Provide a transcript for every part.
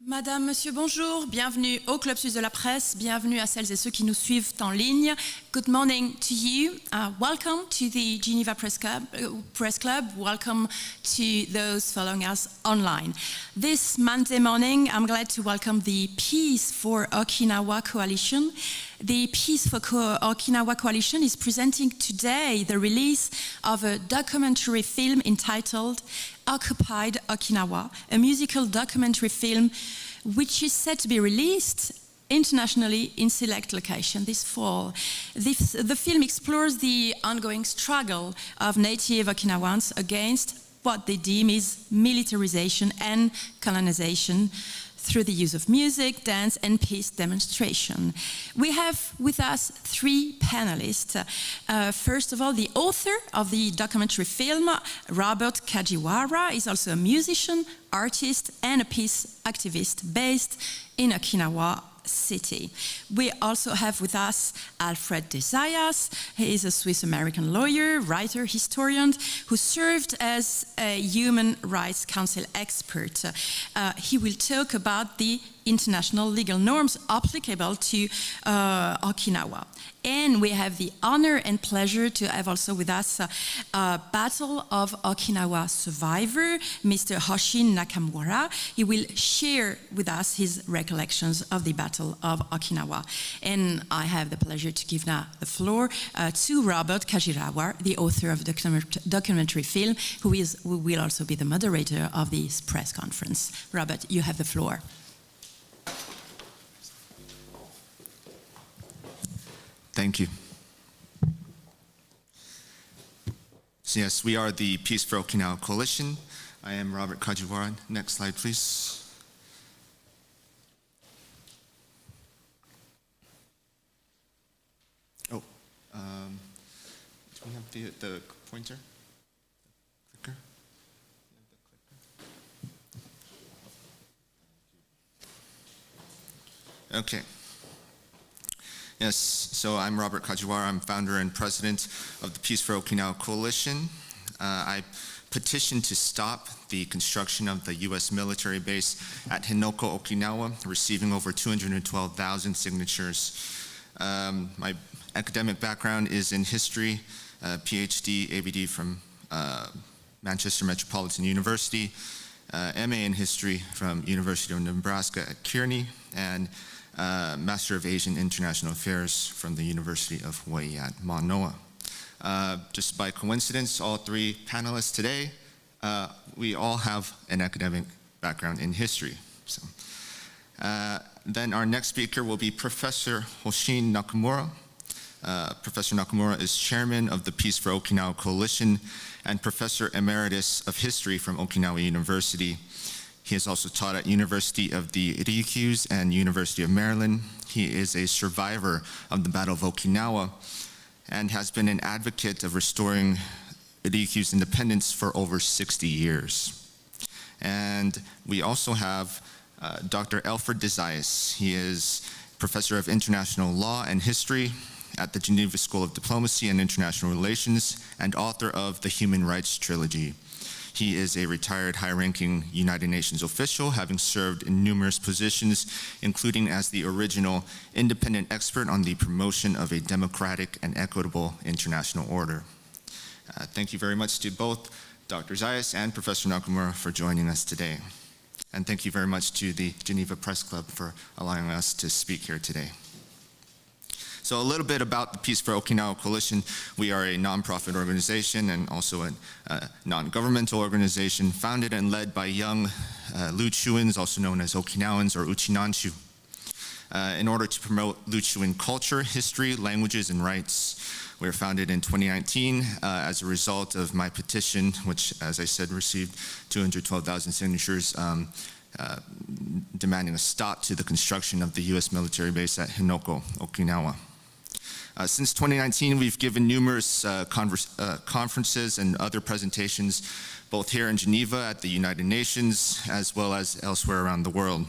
Madame, Monsieur, bonjour. Bienvenue au Club Suisse de la Presse. Bienvenue à celles et ceux qui nous suivent en ligne. Good morning to you. Welcome to the Geneva Press Club. Welcome to those following us online. This Monday morning, I'm glad to welcome the Peace For Okinawa Coalition. The Peace For Okinawa Coalition is presenting today the release of a documentary film entitled Occupied Okinawa, a musical documentary film which is set to be released internationally in select locations this fall. The film explores the ongoing struggle of native Okinawans against what they deem is militarization and colonization through the use of music, dance, and peace demonstration. We have with us three panelists. First of all, the author of the documentary film, Robert Kajiwara, is also a musician, artist, and a peace activist based in Okinawa City. We also have with us Alfred de Zayas. He is a Swiss-American lawyer, writer, historian who served as a Human Rights Council expert. He will talk about the international legal norms applicable to Okinawa. And we have the honor and pleasure to have also with us Battle of Okinawa survivor, Mr. Hoshin Nakamura. He will share with us his recollections of the Battle of Okinawa. And I have the pleasure to give now the floor to Robert Kajiwara, the author of the documentary film, who will also be the moderator of this press conference. Robert, you have the floor. Thank you. So yes, we are the Peace for Okinawa Coalition. I am Robert Kajiwara. Next slide, please. Oh, do we have the pointer? Clicker? Okay. Yes, so I'm Robert Kajiwara. I'm founder and president of the Peace for Okinawa Coalition. I petitioned to stop the construction of the U.S. military base at Hinoko, Okinawa, receiving over 212,000 signatures. My academic background is in history, PhD, ABD from Manchester Metropolitan University, MA in history from University of Nebraska at Kearney, and Master of Asian International Affairs from the University of Hawaii at Manoa. Just by coincidence, all three panelists today, we all have an academic background in history. So, then our next speaker will be Professor Hoshin Nakamura. Professor Nakamura is chairman of the Peace for Okinawa Coalition and Professor Emeritus of History from Okinawa University. He has also taught at University of the Ryukyus and University of Maryland. He is a survivor of the Battle of Okinawa and has been an advocate of restoring Ryukyu's independence for over 60 years. And we also have Dr. Alfred de Zayas. He is professor of international law and history at the Geneva School of Diplomacy and International Relations and author of the Human Rights Trilogy. He is a retired high-ranking United Nations official, having served in numerous positions, including as the original independent expert on the promotion of a democratic and equitable international order. Thank you very much to both Dr. Zayas and Professor Nakamura for joining us today. And thank you very much to the Geneva Press Club for allowing us to speak here today. So a little bit about the Peace for Okinawa Coalition. We are a nonprofit organization and also a non-governmental organization founded and led by young Ryukyuans, also known as Okinawans or Uchinanshu, in order to promote Ryukyuan culture, history, languages, and rights. We were founded in 2019 as a result of my petition, which, as I said, received 212,000 signatures, demanding a stop to the construction of the U.S. military base at Hinoko, Okinawa. Since 2019, we've given numerous conferences and other presentations, both here in Geneva at the United Nations, as well as elsewhere around the world.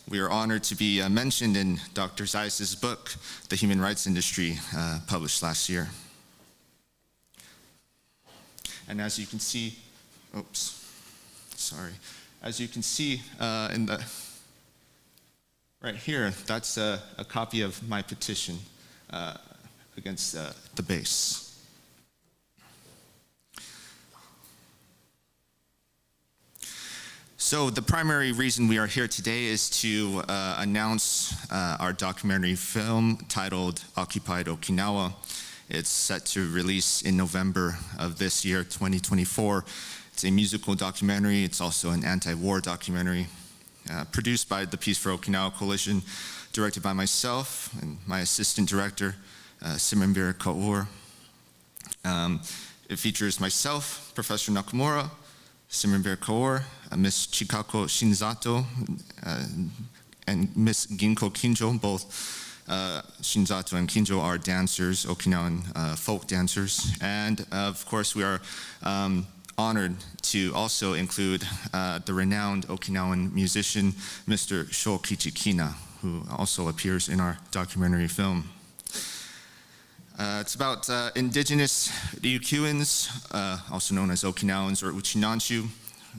We are honored to be mentioned in Dr. Zayas' book, The Human Rights Industry, published last year. And as you can see, oops, sorry. as you can see right here, that's a copy of my petition against the base. So the primary reason we are here today is to announce our documentary film titled Occupied Okinawa. It's set to release in November of this year, 2024. It's a musical documentary. It's also an anti-war documentary produced by the Peace For Okinawa Coalition, directed by myself and my assistant director, Simranbir Kaur. It features myself, Professor Nakamura, Simranbir Kaur, Ms. Chikako Shinzato, and Ms. Ginko Kinjo. Both Shinzato and Kinjo are dancers, Okinawan folk dancers. And of course, we are honored to also include the renowned Okinawan musician, Mr. Shokichi Kina, who also appears in our documentary film. It's about indigenous Ryukyuans, also known as Okinawans or Uchinanshu.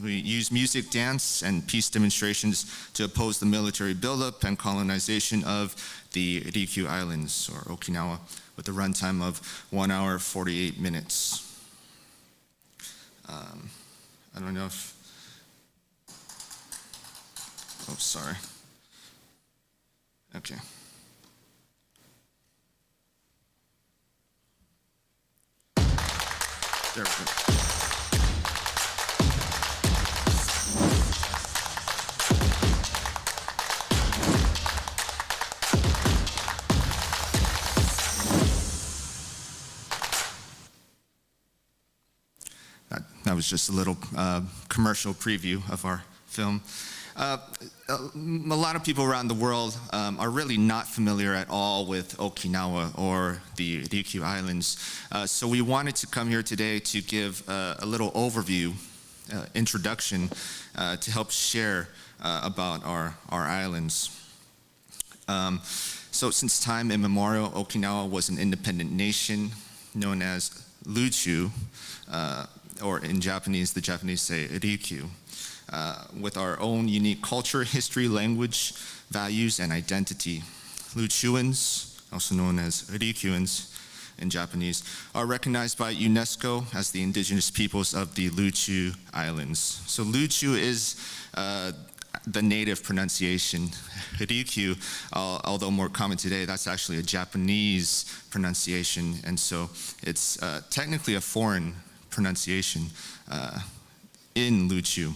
We use music, dance, and peace demonstrations to oppose the military buildup and colonization of the Ryukyu Islands, or Okinawa, with a runtime of 1 hour, 48 minutes. I don't know if... Oh, sorry. Okay. There we go. That was just a little commercial preview of our film. A lot of people around the world are really not familiar at all with Okinawa or the Ryukyu Islands. So we wanted to come here today to give a little overview, introduction, to help share about our islands. So since time immemorial, Okinawa was an independent nation known as Ryukyu, or in Japanese, the Japanese say Ryukyu. With our own unique culture, history, language, values, and identity. Ryukyuans, also known as Ryukyuans in Japanese, are recognized by UNESCO as the indigenous peoples of the Ryukyu Islands. So Ryukyu is the native pronunciation. Ryukyu, although more common today, that's actually a Japanese pronunciation, and so it's technically a foreign pronunciation in Ryukyu.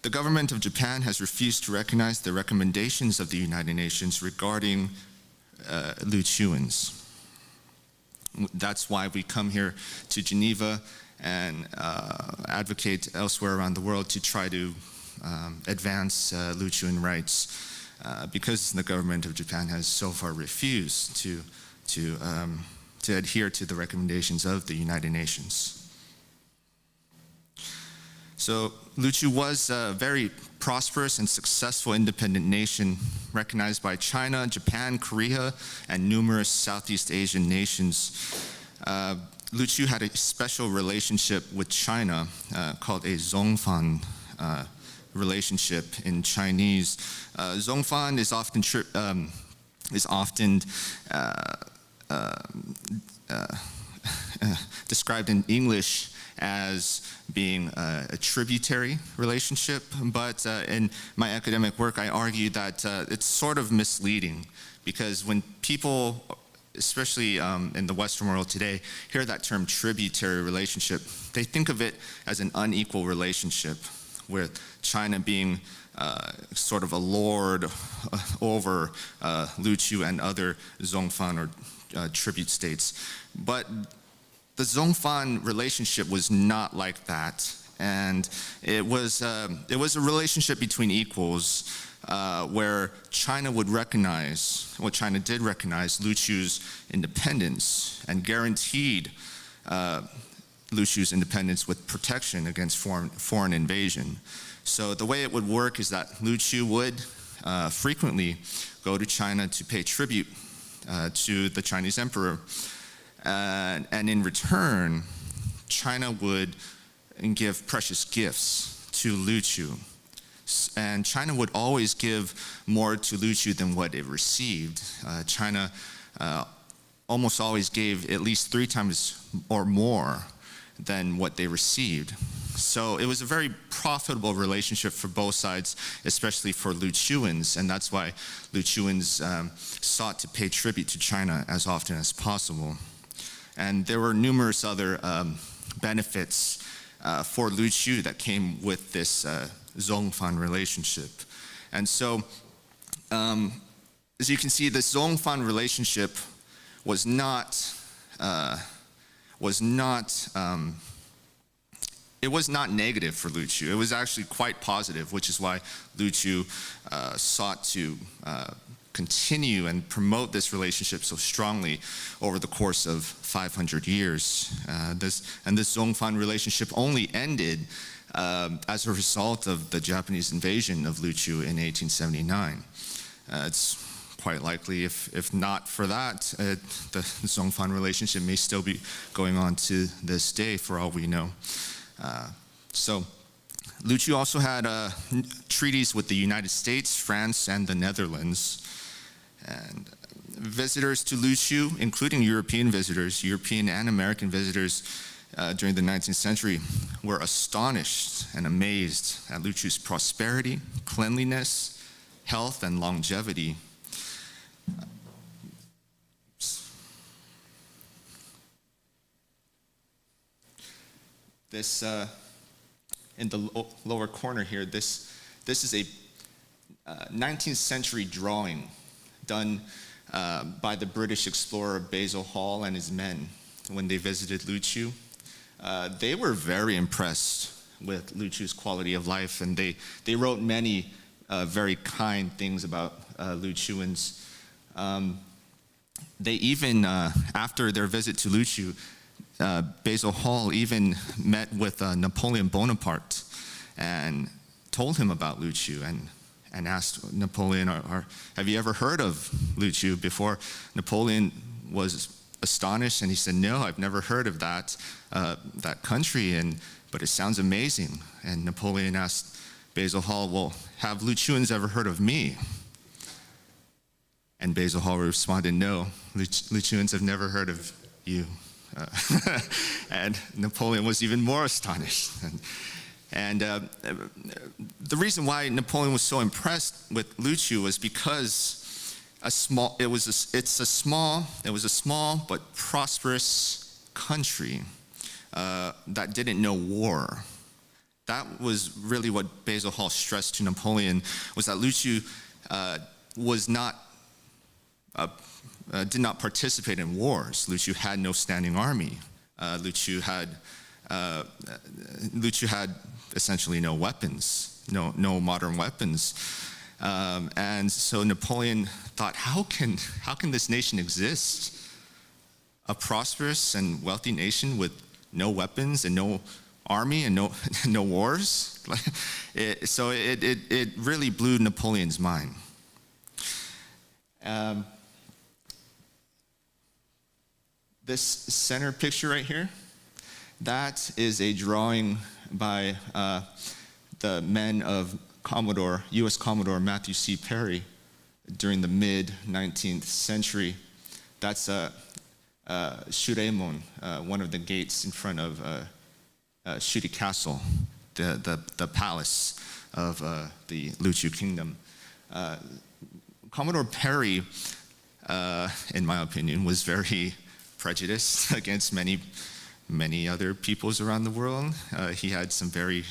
The government of Japan has refused to recognize the recommendations of the United Nations regarding Ryukyuans. That's why we come here to Geneva and advocate elsewhere around the world to try to advance Ryukyuan rights, because the government of Japan has so far refused to adhere to the recommendations of the United Nations. So Ryukyu was a very prosperous and successful independent nation recognized by China, Japan, Korea, and numerous Southeast Asian nations. Ryukyu had a special relationship with China called a Zongfan relationship in Chinese. Zongfan is often described in English as being a tributary relationship, but in my academic work I argue that it's sort of misleading, because when people, especially in the Western world today, hear that term tributary relationship, they think of it as an unequal relationship, with China being sort of a lord over Ryukyu and other Zongfan or tribute states. But the Zongfan relationship was not like that, and it was a relationship between equals, where China would recognize, well, China did recognize Ryukyu's independence and guaranteed Ryukyu's independence with protection against foreign invasion. So the way it would work is that Ryukyu would frequently go to China to pay tribute to the Chinese emperor. And in return, China would give precious gifts to Ryukyu. And China would always give more to Ryukyu than what it received. China almost always gave at least 3 times or more than what they received. So it was a very profitable relationship for both sides, especially for Ryukyuans, and that's why Ryukyuans sought to pay tribute to China as often as possible. And there were numerous other benefits for Ryukyu that came with this Zongfan relationship. And so, as you can see, this Zongfan relationship was not negative for Ryukyu. It was actually quite positive, which is why Ryukyu sought to continue and promote this relationship so strongly over the course of 500 years. This Zongfan relationship only ended as a result of the Japanese invasion of Ryukyu in 1879. It's quite likely, if not for that, the Zongfan relationship may still be going on to this day, for all we know. So Ryukyu also had treaties with the United States, France, and the Netherlands. And visitors to Ryukyu, including European visitors, European and American visitors during the 19th century, were astonished and amazed at Ryukyu's prosperity, cleanliness, health, and longevity. This, in the lower corner here, this is a 19th century drawing done by the British explorer Basil Hall and his men when they visited Ryukyu. They were very impressed with Ryukyu's quality of life, and they wrote many very kind things about Ryukyuans. They even, after their visit to Ryukyu, Basil Hall even met with Napoleon Bonaparte and told him about Ryukyu and asked Napoleon, have you ever heard of Ryukyu before? Napoleon was astonished and he said, no, I've never heard of that country, but it sounds amazing. And Napoleon asked Basil Hall, well, have Ryukyuans ever heard of me? And Basil Hall responded, no, Ryukyuans have never heard of you. And Napoleon was even more astonished. And the reason why Napoleon was so impressed with Ryukyu was because it was a small but prosperous country that didn't know war. That was really what Basil Hall stressed to Napoleon, was that Ryukyu did not participate in wars. Ryukyu had no standing army. Ryukyu had essentially no weapons, no modern weapons. And so Napoleon thought, how can this nation exist? A prosperous and wealthy nation with no weapons and no army and no wars? So it really blew Napoleon's mind. This center picture right here, that is a drawing by the men of U.S. Commodore Matthew C. Perry during the mid-19th century. That's Shureimon, one of the gates in front of Shuri Castle, the palace of the Ryukyu Kingdom. Commodore Perry, in my opinion, was very prejudiced against many other peoples around the world. He had some very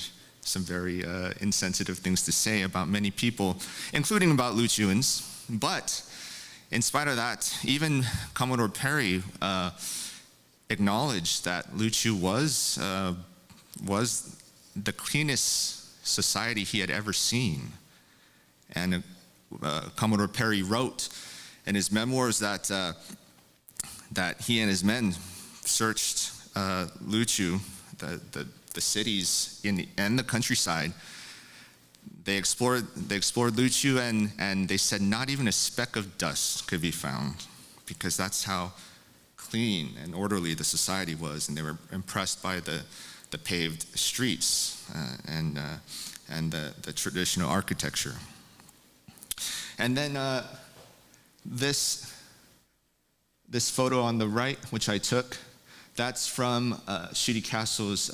insensitive things to say about many people, including about Ryukyuans. But in spite of that, even Commodore Perry acknowledged that Ryukyu was the cleanest society he had ever seen. And Commodore Perry wrote in his memoirs that he and his men searched Ryukyu, the cities and the countryside. They explored Ryukyu, and they said not even a speck of dust could be found, because that's how clean and orderly the society was, and they were impressed by the paved streets and the traditional architecture. And then this photo on the right, which I took, that's from Shuri Castle's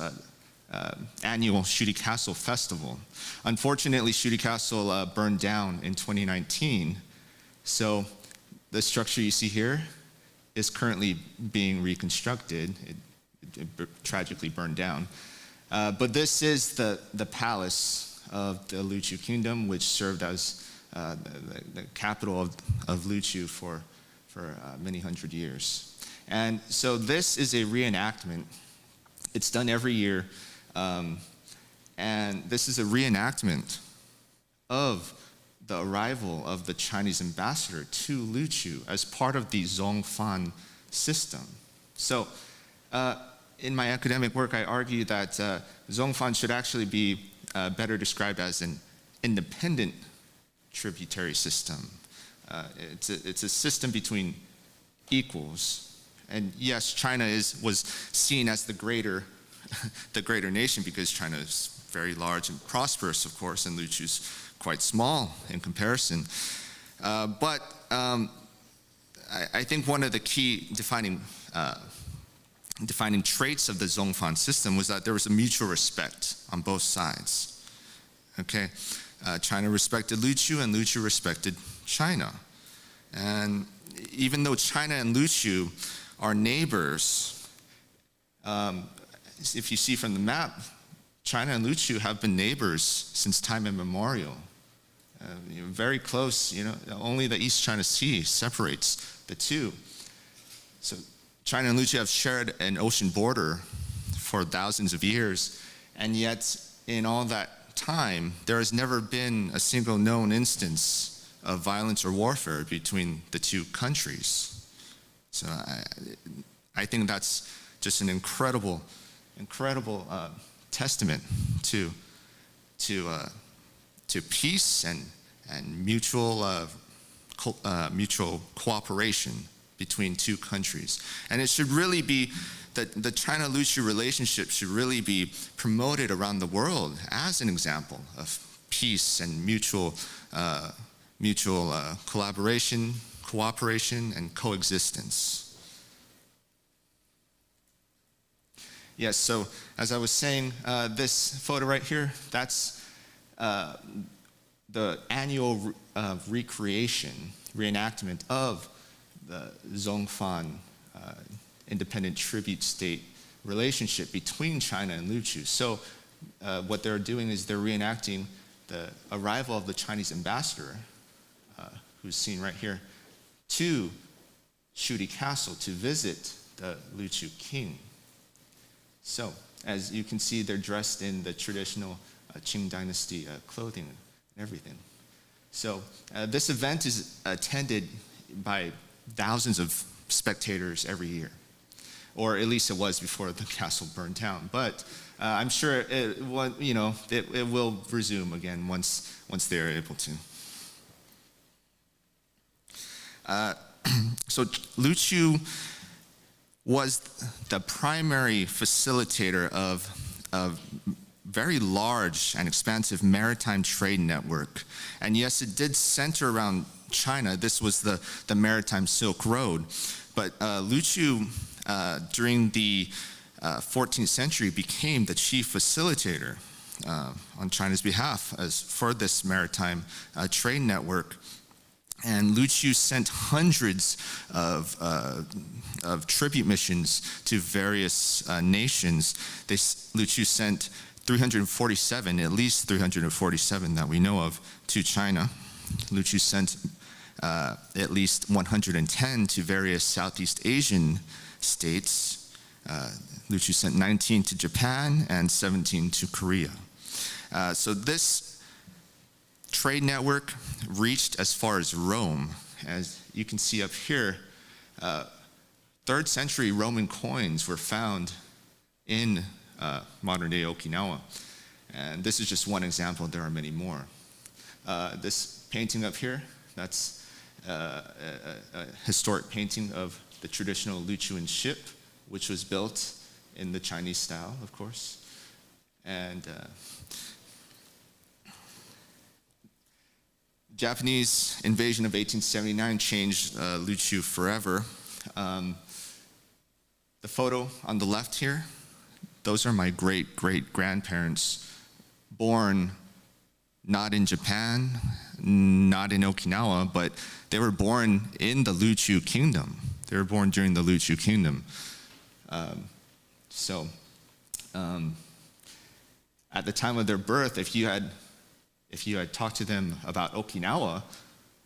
annual Shuri Castle Festival. Unfortunately, Shuri Castle burned down in 2019, so the structure you see here is currently being reconstructed. It tragically burned down. But this is the palace of the Ryukyu Kingdom, which served as the capital of Ryukyu for many hundred years. And so this is a reenactment. It's done every year. And this is a reenactment of the arrival of the Chinese ambassador to Ryukyu as part of the Zhongfan system. So in my academic work, I argue that Zhongfan should actually be better described as an independent tributary system. It's a system between equals. And yes, China was seen as the greater nation because China is very large and prosperous, of course, and Ryukyu's quite small in comparison. But I think one of the key defining traits of the Zhongfan system was that there was a mutual respect on both sides. Okay, China respected Ryukyu and Ryukyu respected China. And even though China and Ryukyu are neighbors, if you see from the map, China and Ryukyu have been neighbors since time immemorial. Very close, only the East China Sea separates the two. So China and Ryukyu have shared an ocean border for thousands of years, and yet in all that time, there has never been a single known instance of violence or warfare between the two countries. So I think that's just an incredible testament to peace and mutual cooperation between two countries. And it should really be that the China-Ryukyu relationship should really be promoted around the world as an example of peace and mutual collaboration, cooperation, and coexistence. Yes, so as I was saying, this photo right here, that's the annual reenactment of the Zhongfan independent tribute state relationship between China and Ryukyu. So what they're doing is they're reenacting the arrival of the Chinese ambassador, who's seen right here, to Shuri Castle to visit the Ryukyu king. So, as you can see, they're dressed in the traditional Qing dynasty clothing and everything. So, this event is attended by thousands of spectators every year, or at least it was before the castle burned down. But I'm sure it will resume again once they're able to. So Ryukyu was the primary facilitator of a very large and expansive maritime trade network. And yes, it did center around China. This was the maritime Silk Road. But Ryukyu, during the 14th century, became the chief facilitator on China's behalf for this maritime trade network. And Ryukyu sent hundreds of tribute missions to various nations. Ryukyu sent 347, at least 347 that we know of, to China. Ryukyu sent at least 110 to various Southeast Asian states. Ryukyu sent 19 to Japan and 17 to Korea. So this trade network reached as far as Rome. As you can see up here, 3rd century Roman coins were found in modern-day Okinawa. And this is just one example. There are many more. This painting up here, that's a historic painting of the traditional Ryukyuan ship, which was built in the Chinese style, of course. And Japanese invasion of 1879 changed Ryukyu forever. The photo on the left here, those are my great-great-grandparents, born not in Japan, not in Okinawa, but they were born in the Ryukyu Kingdom. They were born during the Ryukyu Kingdom. At the time of their birth, if you had talked to them about Okinawa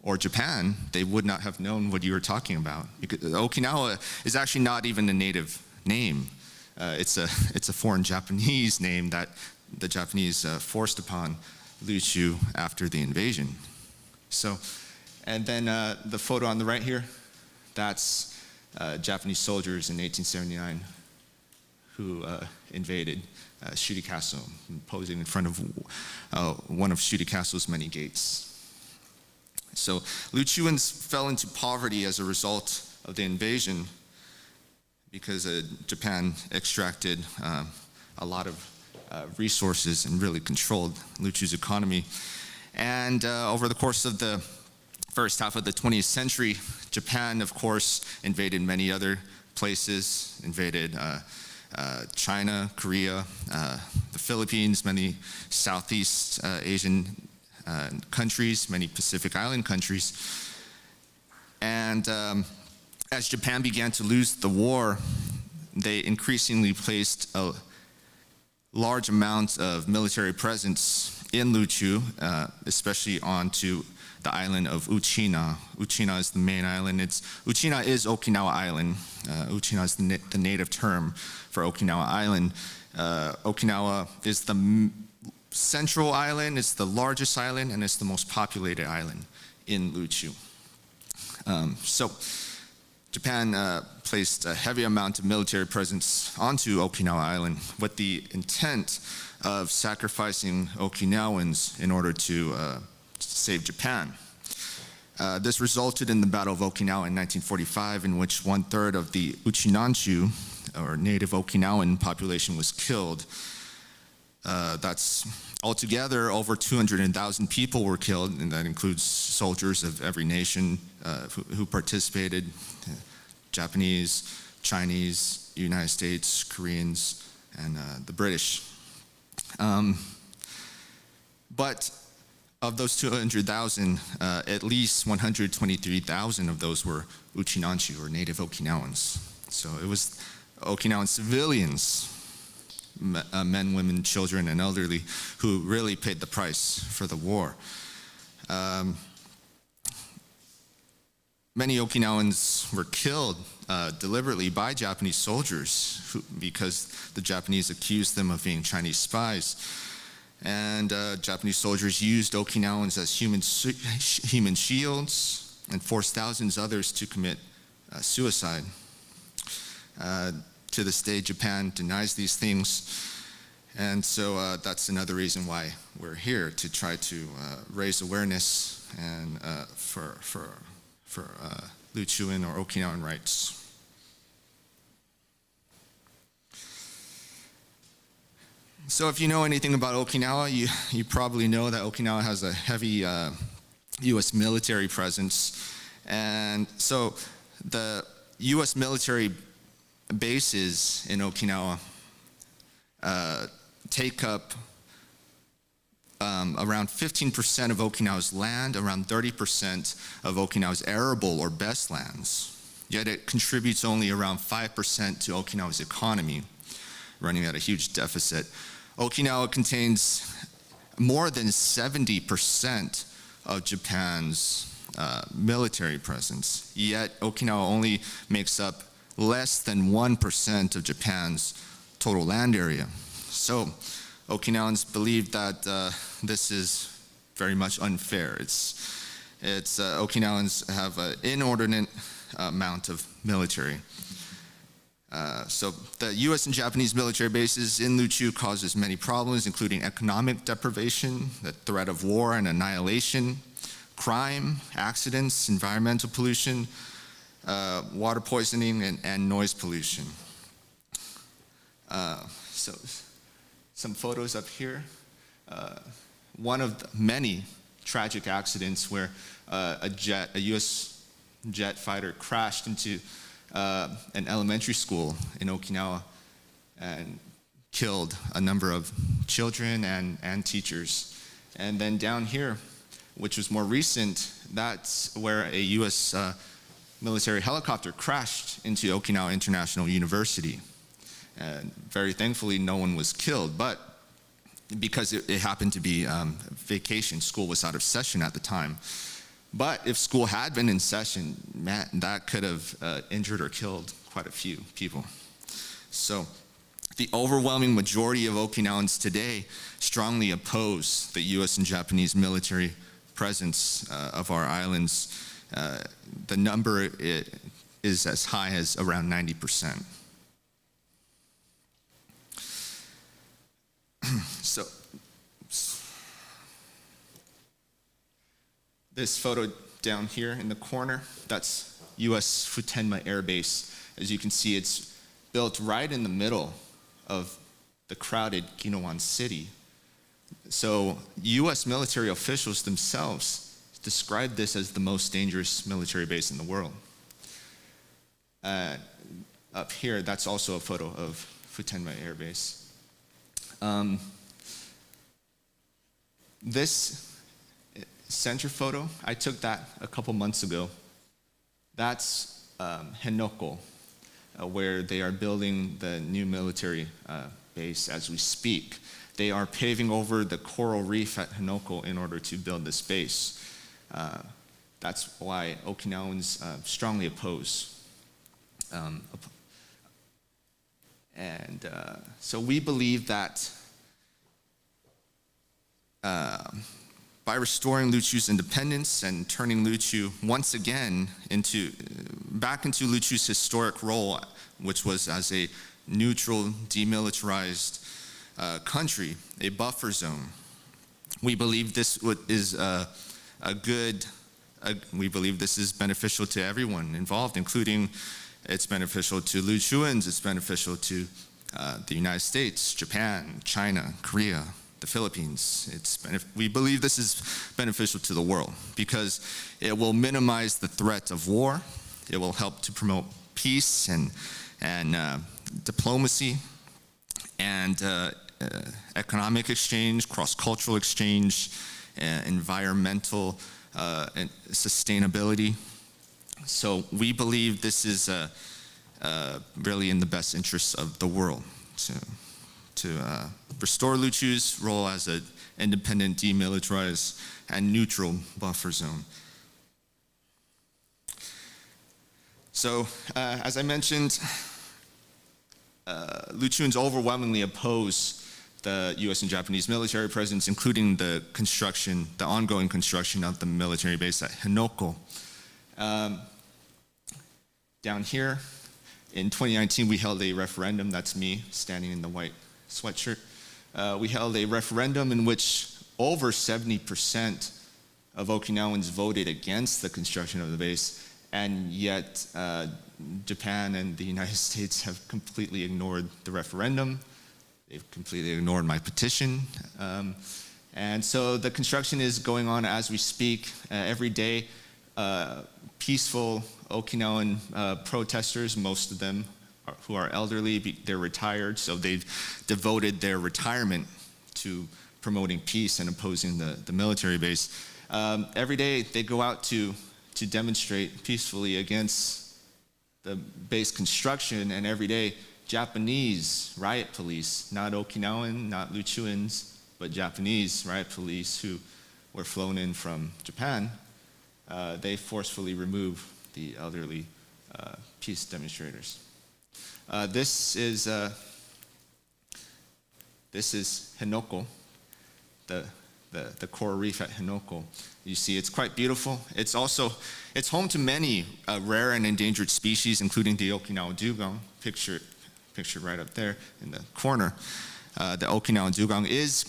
or Japan, they would not have known what you were talking about. Okinawa is actually not even a native name. It's a foreign Japanese name that the Japanese forced upon Ryukyu after the invasion. So, and then the photo on the right here, that's Japanese soldiers in 1879 who invaded Shuri Castle, posing in front of one of Shuri Castle's many gates. So Ryukyuans fell into poverty as a result of the invasion because Japan extracted a lot of resources and really controlled Ryukyu's economy. And over the course of the first half of the 20th century, Japan, of course, invaded many other places, invaded China, Korea, the Philippines, many Southeast Asian countries, many Pacific Island countries. And as Japan began to lose the war, they increasingly placed a large amount of military presence in Ryukyu, especially onto the island of Uchina. Uchina is the main island. Uchina is Okinawa Island. Uchina is the native term for Okinawa Island. Okinawa is the central island, it's the largest island, and it's the most populated island in Ryukyu. So Japan placed a heavy amount of military presence onto Okinawa Island with the intent of sacrificing Okinawans in order to save Japan. This resulted in the Battle of Okinawa in 1945, in which 1/3 of the Uchinanchu, or native Okinawan population, was killed. That's altogether over 200,000 people were killed, and that includes soldiers of every nation who participated: Japanese, Chinese, United States, Koreans, and the British. But of those 200,000, at least 123,000 of those were Uchinanchu, or native Okinawans. So it was Okinawan civilians, men, women, children, and elderly, who really paid the price for the war. Many Okinawans were killed deliberately by Japanese soldiers because the Japanese accused them of being Chinese spies. And Japanese soldiers used Okinawans as human shields and forced thousands others to commit suicide. To this day, Japan denies these things, and so that's another reason why we're here, to try to raise awareness and for Ryukyuan or Okinawan rights. So if you know anything about Okinawa, you probably know that Okinawa has a heavy U.S. military presence, and so the U.S. military bases in Okinawa take up around 15% of Okinawa's land, around 30% of Okinawa's arable or best lands. Yet it contributes only around 5% to Okinawa's economy, running at a huge deficit. Okinawa contains more than 70% of Japan's military presence, yet Okinawa only makes up less than 1% of Japan's total land area. So Okinawans believe that this is very much unfair. Okinawans have an inordinate amount of military. So the U.S. and Japanese military bases in Ryukyu causes many problems, including economic deprivation, the threat of war and annihilation, crime, accidents, environmental pollution, water poisoning, and noise pollution. some photos up here. One of the many tragic accidents where a U.S. jet fighter crashed into an elementary school in Okinawa and killed a number of children and teachers. And then down here, which was more recent, that's where a U.S. Military helicopter crashed into Okinawa International University. And very thankfully, no one was killed, but because it happened to be vacation, school was out of session at the time. But if school had been in session, man, that could have injured or killed quite a few people. So the overwhelming majority of Okinawans today strongly oppose the US and Japanese military presence of our islands. The number is as high as around 90%. So, this photo down here in the corner, that's US Futenma Air Base. As you can see, it's built right in the middle of the crowded Okinawan city. So US military officials themselves describe this as the most dangerous military base in the world. Up here, that's also a photo of Futenma Air Base. This center photo, I took that a couple months ago. That's Henoko, where they are building the new military base as we speak. They are paving over the coral reef at Henoko in order to build this base. That's why Okinawans strongly oppose. So we believe that by restoring Ryukyu's independence and turning Ryukyu once again back into Ryukyu's historic role, which was as a neutral, demilitarized country, a buffer zone, we believe this is we believe this is beneficial to everyone involved, including it's beneficial to Ryukyuans, it's beneficial to the United States, Japan, China, Korea, the Philippines. We believe this is beneficial to the world because it will minimize the threat of war. It will help to promote peace and diplomacy and economic exchange, cross-cultural exchange, environmental and sustainability. So we believe this is really in the best interests of the world to restore Ryukyu's role as an independent, demilitarized, and neutral buffer zone. So, as I mentioned, Ryukyuans overwhelmingly oppose the US and Japanese military presence, including the ongoing construction of the military base at Henoko. Down here, in 2019, we held a referendum. That's me standing in the white sweatshirt. We held a referendum in which over 70% of Okinawans voted against the construction of the base, and yet Japan and the United States have completely ignored the referendum. They've completely ignored my petition. And so the construction is going on as we speak. Every day, peaceful Okinawan protesters, most of them who are elderly, they're retired, so they've devoted their retirement to promoting peace and opposing the military base. Every day they go out to demonstrate peacefully against the base construction, and every day Japanese riot police, not Okinawan, not Ryukyuans, but Japanese riot police who were flown in from Japan, they forcefully remove the elderly peace demonstrators. This is Henoko, the coral reef at Henoko. You see, it's quite beautiful. It's home to many rare and endangered species, including the Okinawa dugong, pictured right up there in the corner. The Okinawa dugong is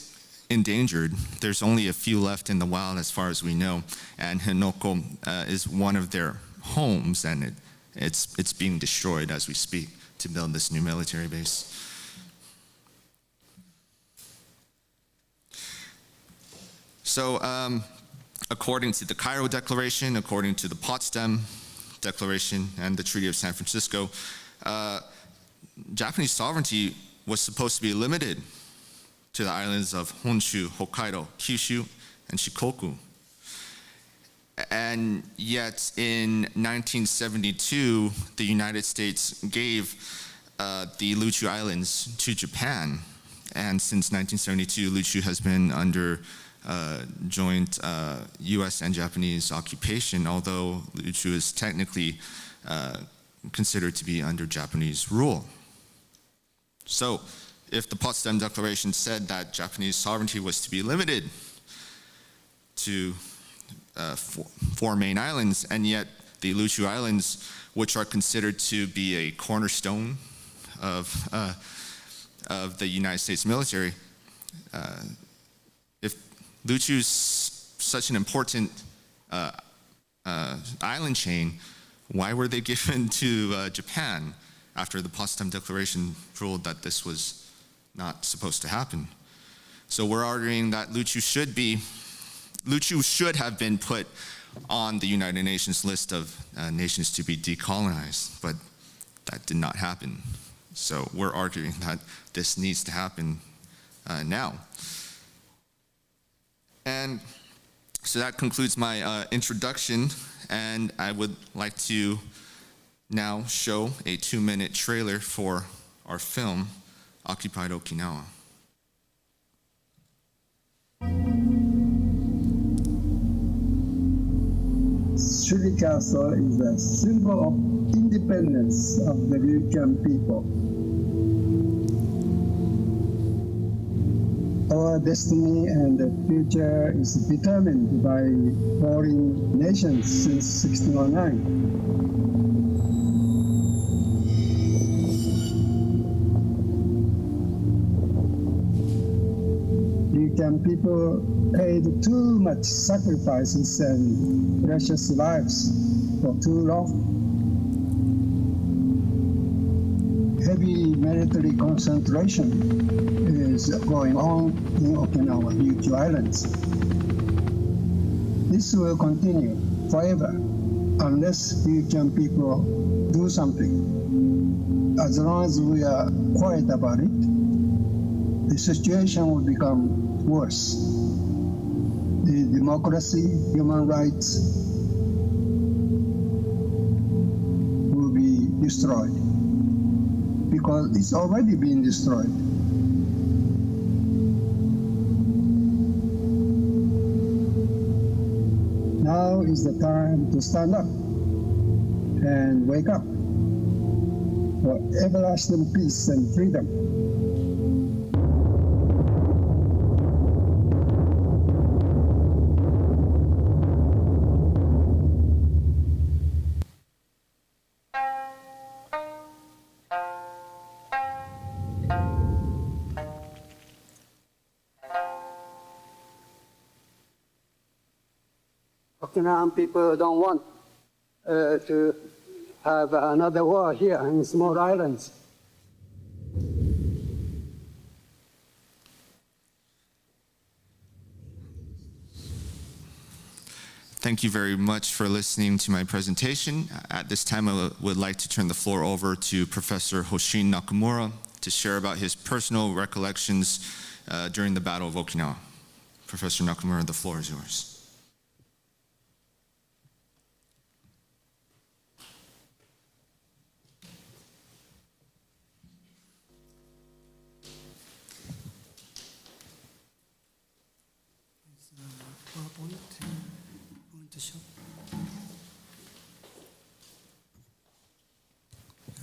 endangered. There's only a few left in the wild as far as we know, and Henoko is one of their homes, and it's being destroyed as we speak to build this new military base. So according to the Cairo Declaration, according to the Potsdam Declaration and the Treaty of San Francisco, Japanese sovereignty was supposed to be limited to the islands of Honshu, Hokkaido, Kyushu, and Shikoku. And yet in 1972, the United States gave the Ryukyu Islands to Japan. And since 1972, Ryukyu has been under joint US and Japanese occupation, although Ryukyu is technically considered to be under Japanese rule. So if the Potsdam Declaration said that Japanese sovereignty was to be limited to four main islands, and yet the Ryukyu Islands, which are considered to be a cornerstone of the United States military, if Ryukyu is such an important island chain, why were they given to Japan after the Potsdam Declaration ruled that this was not supposed to happen? So we're arguing that Ryukyu should have been put on the United Nations list of nations to be decolonized, but that did not happen. So we're arguing that this needs to happen now. And so that concludes my introduction, and I would like to now show a 2-minute trailer for our film, Occupied Okinawa. Shuri Castle is a symbol of independence of the Ryukyu people. Our destiny and the future is determined by foreign nations since 1609. Ryukyu people paid too much sacrifices and precious lives for too long. Heavy military concentration is going on in Okinawa, Ryukyu Islands. This will continue forever unless Ryukyu people do something. As long as we are quiet about it, the situation will become worse. The democracy, human rights will be destroyed because it's already been destroyed. Now is the time to stand up and wake up for everlasting peace and freedom. Okinawan people don't want to have another war here in small islands. Thank you very much for listening to my presentation. At this time, I would like to turn the floor over to Professor Hoshin Nakamura to share about his personal recollections during the Battle of Okinawa. Professor Nakamura, the floor is yours.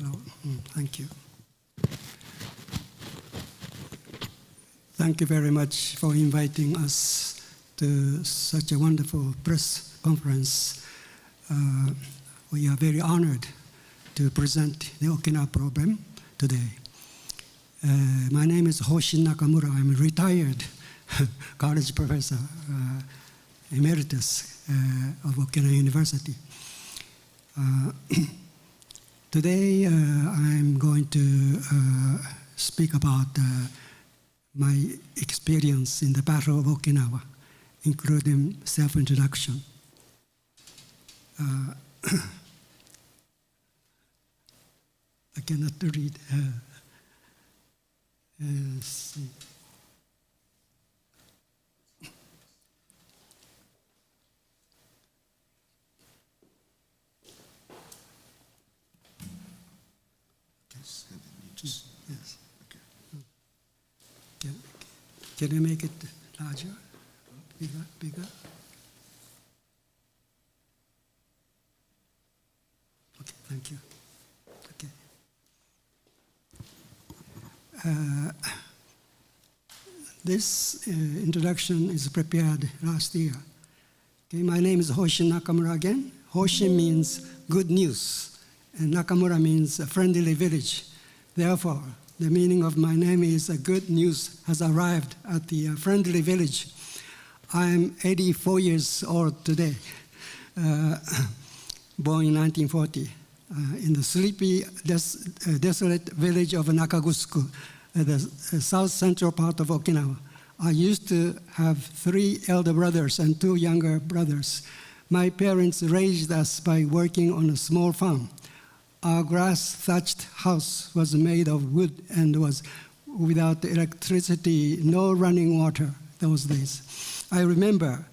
Hello, thank you. Thank you very much for inviting us to such a wonderful press conference. We are very honored to present the Okinawa problem today. My name is Hoshin Nakamura. I'm a retired college professor, emeritus of Okinawa University. Today, I'm going to speak about my experience in the Battle of Okinawa including self-introduction. I cannot read. Let's see. Yes. Okay. Can you make it larger? Bigger? Okay, thank you. Okay. This introduction is prepared last year. Okay, my name is Hoshin Nakamura again. Hoshin means good news, and Nakamura means a friendly village. Therefore, the meaning of my name is good news has arrived at the friendly village. I'm 84 years old today, born in 1940, in the sleepy, desolate village of Nakagusuku, the south central part of Okinawa. I used to have 3 elder brothers and 2 younger brothers. My parents raised us by working on a small farm. Our grass-thatched house was made of wood and was without electricity, no running water those days. I remember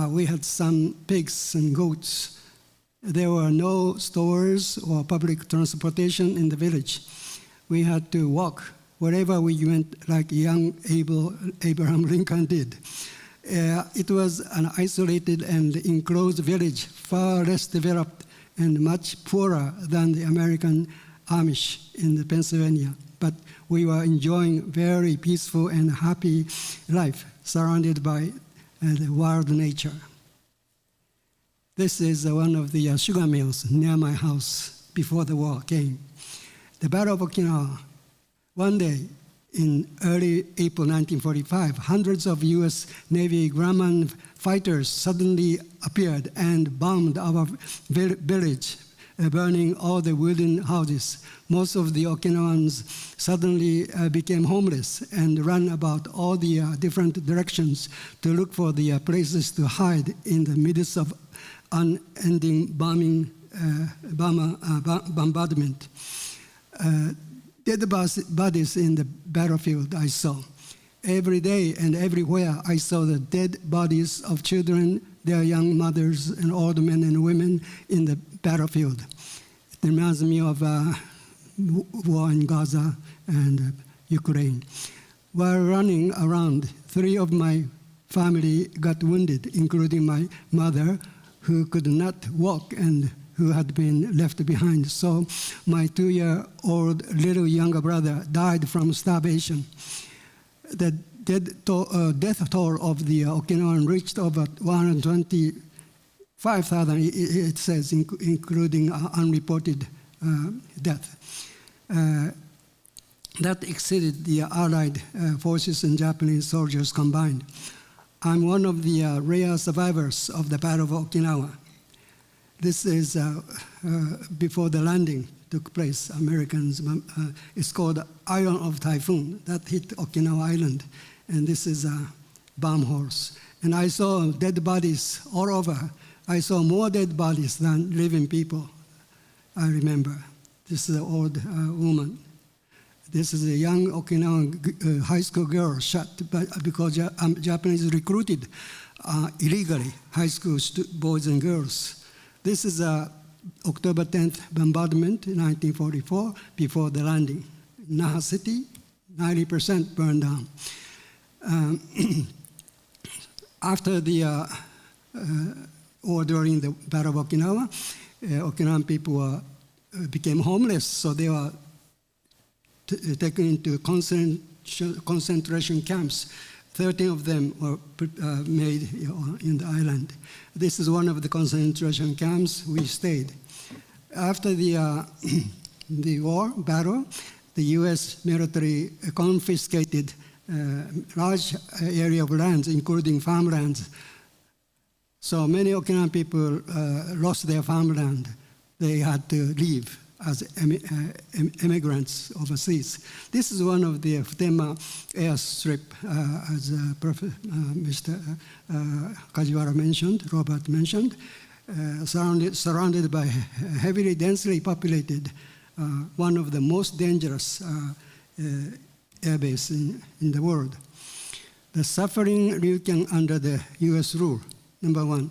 we had some pigs and goats. There were no stores or public transportation in the village. We had to walk wherever we went, like young Abraham Lincoln did. It was an isolated and enclosed village, far less developed and much poorer than the American Amish in Pennsylvania. But we were enjoying very peaceful and happy life, surrounded by the wild nature. This is one of the sugar mills near my house before the war came. The Battle of Okinawa. One day, in early April 1945, hundreds of US Navy Grumman fighters suddenly appeared and bombed our village, burning all the wooden houses. Most of the Okinawans suddenly became homeless and ran about all the different directions to look for the places to hide in the midst of unending bombardment. Dead bodies in the battlefield I saw. Every day and everywhere I saw the dead bodies of children, their young mothers and old men and women in the battlefield. It reminds me of war in Gaza and Ukraine. While running around, 3 of my family got wounded, including my mother, who could not walk and who had been left behind. So my 2-year-old little younger brother died from starvation. The death toll of the Okinawan reached over 125,000, it says, including unreported death. That exceeded the Allied forces and Japanese soldiers combined. I'm one of the rare survivors of the Battle of Okinawa. This is before the landing took place. Americans, it's called Iron of Typhoon, that hit Okinawa Island. And this is a bomb horse. And I saw dead bodies all over. I saw more dead bodies than living people, I remember. This is an old woman. This is a young Okinawan high school girl shot because Japanese recruited illegally high school boys and girls. This is October 10th bombardment in 1944 before the landing. Naha City, 90% burned down. After the or during the Battle of Okinawa, Okinawan people became homeless, so they were taken into concentration camps. 13 of them were made in the island. This is one of the concentration camps we stayed. After the war, battle, the US military confiscated large area of lands, including farmlands. So many Okinawan people lost their farmland. They had to leave as immigrants overseas. This is one of the Futenma airstrip, as Mr. Kajiwara mentioned, Robert mentioned, surrounded by heavily, densely populated, one of the most dangerous airbase in the world. The suffering Ryukyu under the US rule. Number one,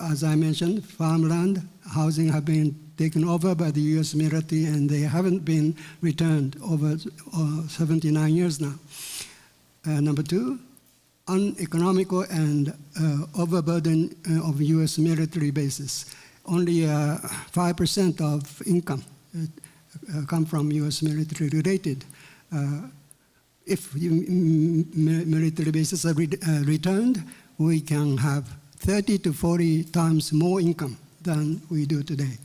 as I mentioned, farmland, housing have been taken over by the US military, and they haven't been returned over 79 years now. Number two, uneconomical and overburden of US military bases. Only 5% of income come from US military related. If military bases are returned, we can have 30 to 40 times more income than we do today.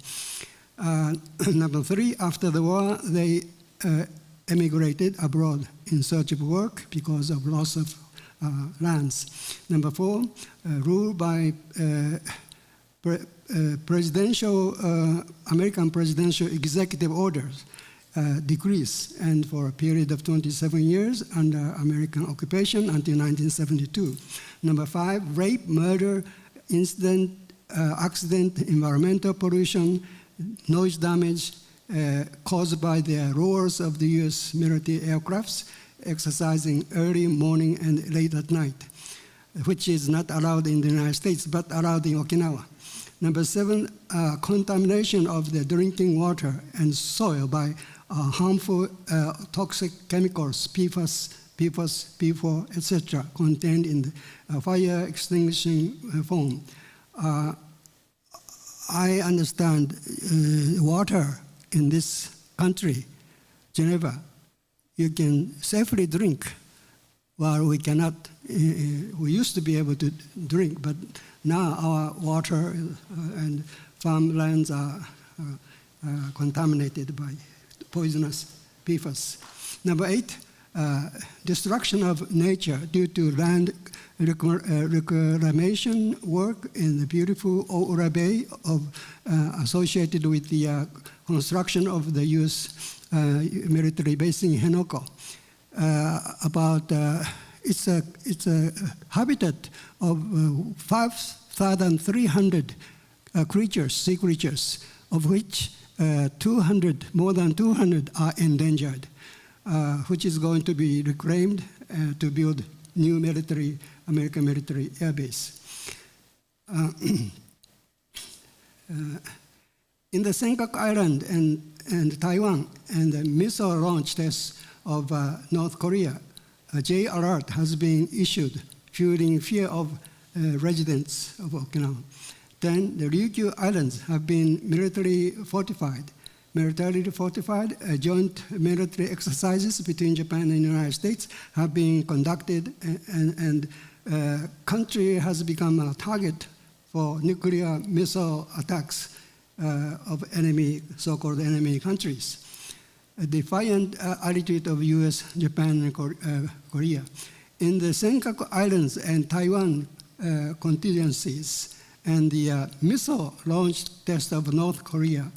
Number three, after the war, they emigrated abroad in search of work because of loss of lands. Number four, rule by American presidential executive orders decrease, and for a period of 27 years under American occupation until 1972. Number five, rape, murder, incident, accident, environmental pollution, noise damage caused by the roars of the US military aircrafts exercising early morning and late at night, which is not allowed in the United States, but allowed in Okinawa. Number seven, contamination of the drinking water and soil by harmful toxic chemicals, PFAS, P4, etc., contained in the fire extinguishing foam. I understand water in this country, Geneva, you can safely drink, while we cannot. We used to be able to drink, but now our water and farmlands are contaminated by poisonous PFAS. Number eight, destruction of nature due to land reclamation work in the beautiful Oura Bay associated with the construction of the U.S. military base in Henoko. It's a habitat of 5,300 creatures, sea creatures, of which more than 200 are endangered, which is going to be reclaimed to build new American military air base. In the Senkaku Island and Taiwan, and the missile launch tests of North Korea, a J alert has been issued, fueling fear of residents of Okinawa. Then the Ryukyu Islands have been militarily fortified. Joint military exercises between Japan and the United States have been conducted, and country has become a target for nuclear missile attacks of so-called enemy countries. A defiant attitude of US, Japan, and Korea. In the Senkaku Islands and Taiwan contingencies, and the missile launch test of North Korea,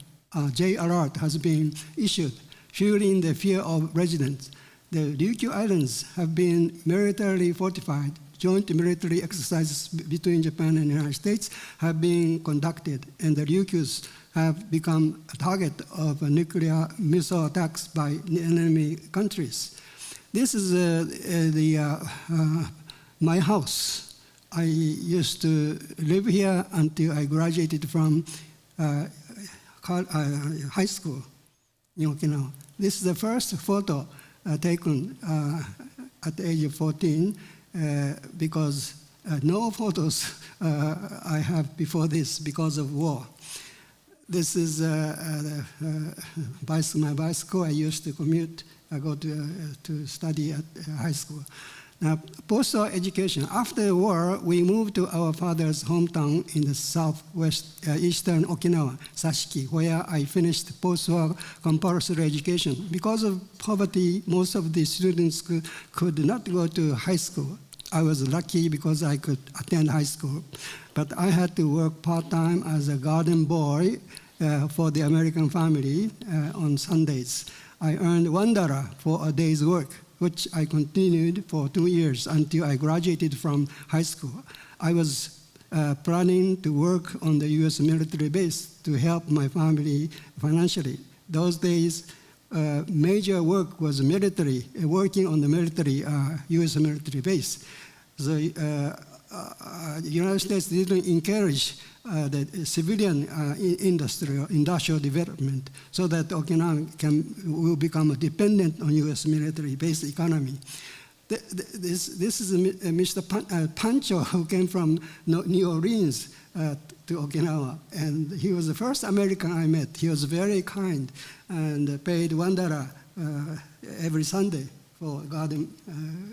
J alert has been issued, fueling the fear of residents. The Ryukyu Islands have been militarily fortified. Joint military exercises between Japan and the United States have been conducted, and the Ryukyus have become a target of nuclear missile attacks by enemy countries. This is my house. I used to live here until I graduated from high school in Okinawa. This is the first photo taken at the age of 14 because no photos I have before this because of war. This is my bicycle. I used to commute. I go to study at high school. Now, post-war education. After the war, we moved to our father's hometown in the eastern Okinawa, Sashiki, where I finished post-war compulsory education. Because of poverty, most of the students could not go to high school. I was lucky because I could attend high school, but I had to work part-time as a garden boy for the American family on Sundays. I earned $1 for a day's work, which I continued for 2 years until I graduated from high school. I was planning to work on the U.S. military base to help my family financially. Those days, major work was military, working on the military, U.S. military base. So the United States didn't encourage the civilian industrial development so that Okinawa will become dependent on U.S. military-based economy. This is Mr. Pancho, who came from New Orleans to Okinawa, and he was the first American I met. He was very kind and paid $1 every Sunday for garden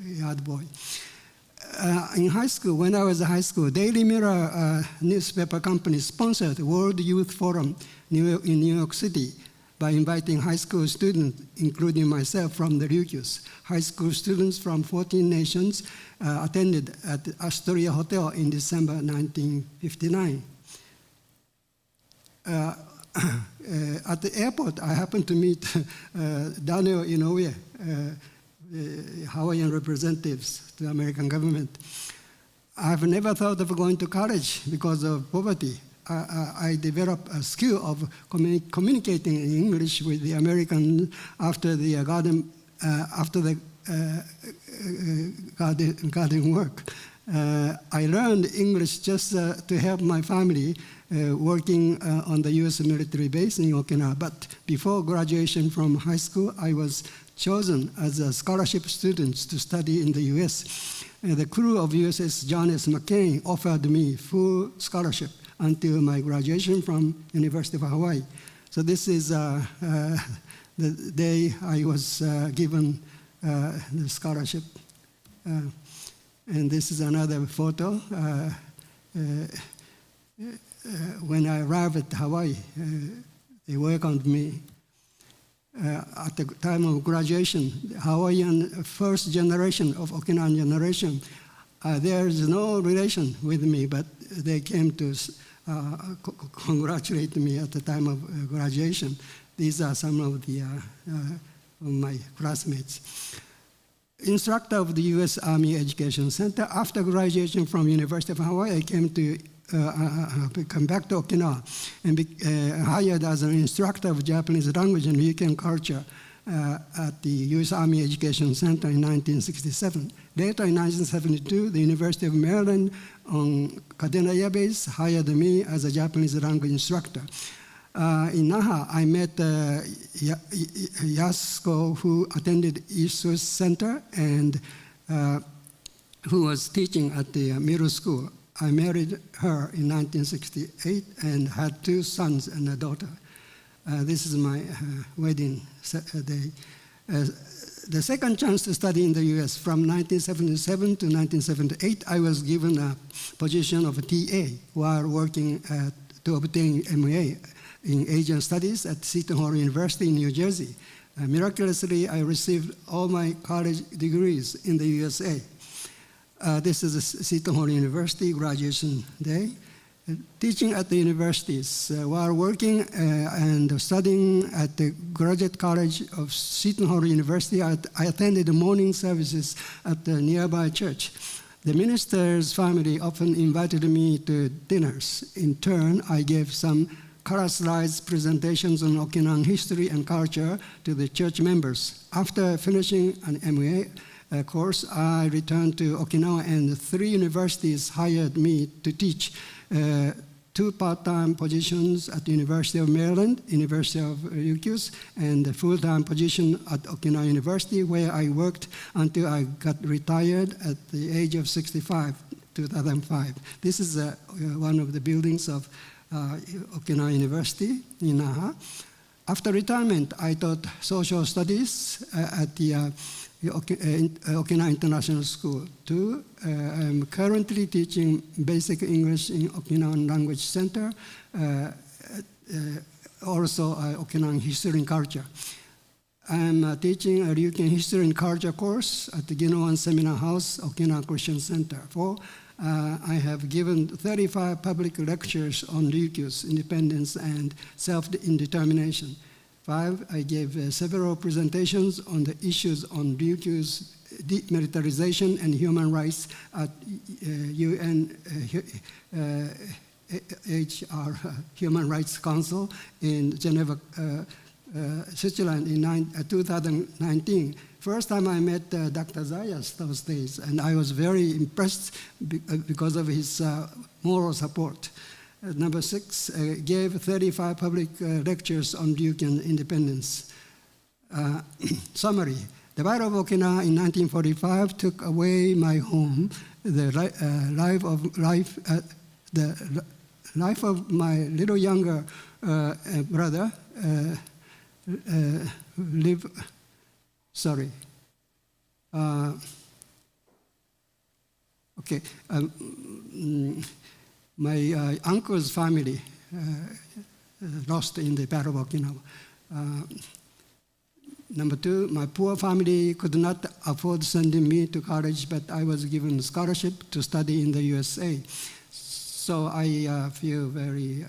yard boy. In high school, when I was in high school, Daily Mirror newspaper company sponsored World Youth Forum in New York City by inviting high school students, including myself, from the Ryukyus. High school students from 14 nations attended at the Astoria Hotel in December 1959. At the airport, I happened to meet Daniel Inoue, Hawaiian representatives to the American government. I've never thought of going to college because of poverty. I developed a skill of communicating in English with the American after the garden work. I learned English just to help my family working on the U.S. military base in Okinawa. But before graduation from high school, I was chosen as a scholarship student to study in the U.S. The crew of USS John S. McCain offered me full scholarship until my graduation from University of Hawaii. So this is the day I was given the scholarship. And this is another photo. When I arrived at Hawaii, they welcomed me. At the time of graduation, the Hawaiian first generation of Okinawan generation, there is no relation with me, but they came to congratulate me at the time of graduation. These are some of my classmates. Instructor of the U.S. Army Education Center. After graduation from University of Hawaii, I came to come back to Okinawa and hired as an instructor of Japanese language and Ryukyu culture at the U.S. Army Education Center in 1967. Later in 1972, the University of Maryland on Kadena Air Base hired me as a Japanese language instructor. In Naha, I met Yasuko, who attended East West Center and who was teaching at the middle school. I married her in 1968 and had 2 sons and a daughter. This is my wedding day. The second chance to study in the U.S. from 1977 to 1978, I was given a position of a TA while working to obtain MA in Asian Studies at Seton Hall University in New Jersey. Miraculously, I received all my college degrees in the USA. This is Seton Hall University graduation day. Teaching at the universities. While working and studying at the Graduate College of Seton Hall University, I attended the morning services at the nearby church. The minister's family often invited me to dinners. In turn, I gave some color-slides presentations on Okinawan history and culture to the church members. After finishing an MA course, I returned to Okinawa, and 3 universities hired me to teach 2 part-time positions at the University of Maryland, University of Ryukyu, and a full-time position at Okinawa University, where I worked until I got retired at the age of 65, 2005. This is one of the buildings of Okinawa University in Naha. After retirement, I taught social studies at the Okinawa International School too. I'm currently teaching basic English in Okinawan Language Center, also Okinawan History and Culture. I'm teaching a Ryukyu History and Culture course at the Ginowan Seminar House, Okinawa Christian Center. For I have given 35 public lectures on Ryukyu's independence and self-determination. 5, I gave several presentations on the issues on Ryukyu's demilitarization and human rights at UN HR, Human Rights Council in Geneva, Switzerland in 2019. First time I met Dr. Zayas those days, and I was very impressed because of his moral support. Number 6, gave 35 public lectures on Ryukyu independence. Summary. The Battle of Okinawa in 1945 took away my home. The life of my little younger brother my uncle's family lost in the Battle of Okinawa. Number 2, my poor family could not afford sending me to college, but I was given a scholarship to study in the USA. So I feel very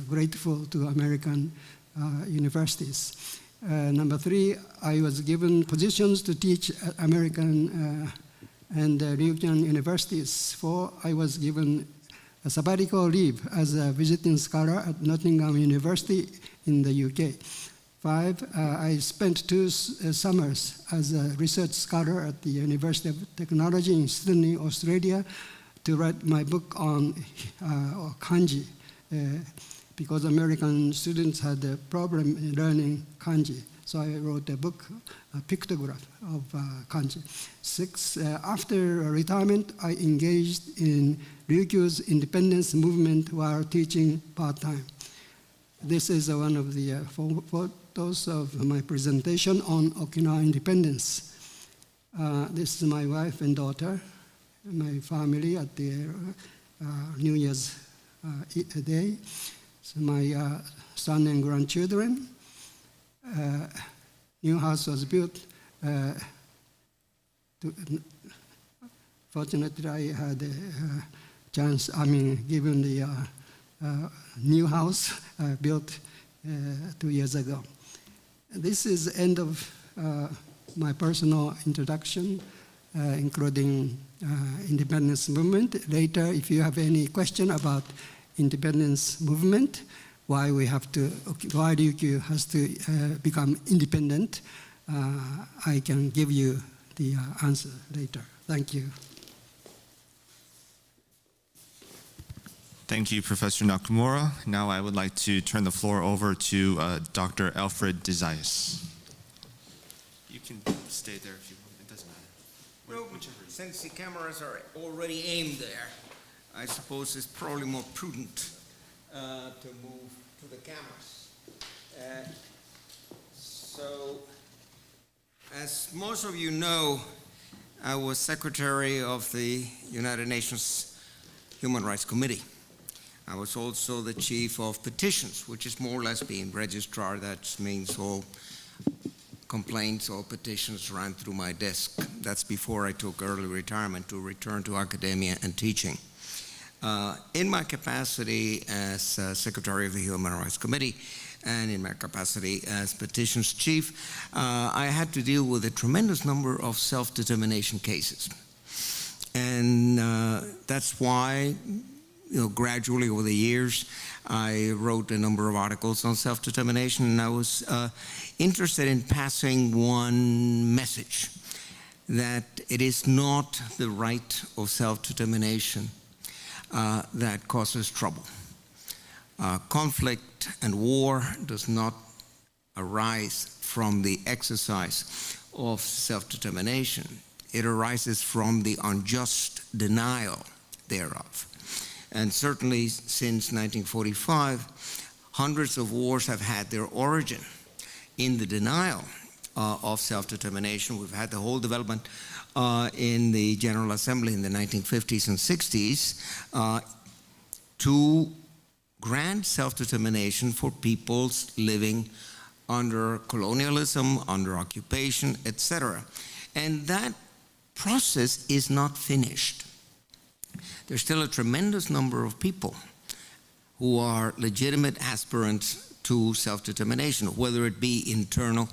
grateful to American universities. Number 3, I was given positions to teach American and Ryukyu universities. 4, I was given a sabbatical leave as a visiting scholar at Nottingham University in the UK. 5, I spent 2 summers as a research scholar at the University of Technology in Sydney, Australia, to write my book on kanji, because American students had a problem in learning kanji. So I wrote a book, a pictograph of kanji. 6, after retirement, I engaged in Ryukyu's independence movement while teaching part-time. This is one of the photos of my presentation on Okinawa independence. This is my wife and daughter, my family at the New Year's Day. So my son and grandchildren. New house was built. Fortunately, I had a chance, given the new house built 2 years ago. This is the end of my personal introduction, including independence movement. Later, if you have any question about independence movement, why Ryukyu has to become independent, I can give you the answer later. Thank you. Thank you, Professor Nakamura. Now I would like to turn the floor over to Dr. Alfred de Zayas. You can stay there if you want. It doesn't matter. Since the cameras are already aimed there, I suppose it's probably more prudent to move to the cameras. So, as most of you know, I was secretary of the United Nations Human Rights Committee. I was also the chief of petitions, which is more or less being registrar. That means all complaints or petitions ran through my desk. That's before I took early retirement to return to academia and teaching. In my capacity as secretary of the Human Rights Committee and in my capacity as petitions chief, I had to deal with a tremendous number of self-determination cases. And that's why, gradually over the years, I wrote a number of articles on self-determination, and I was interested in passing one message, that it is not the right of self-determination that causes trouble. Conflict and war does not arise from the exercise of self-determination. It arises from the unjust denial thereof. And certainly since 1945, hundreds of wars have had their origin in the denial of self-determination. We've had the whole development in the General Assembly in the 1950s and 60s to grant self-determination for peoples living under colonialism, under occupation, etc. And that process is not finished. there's still a tremendous number of people who are legitimate aspirants to self-determination, whether it be internal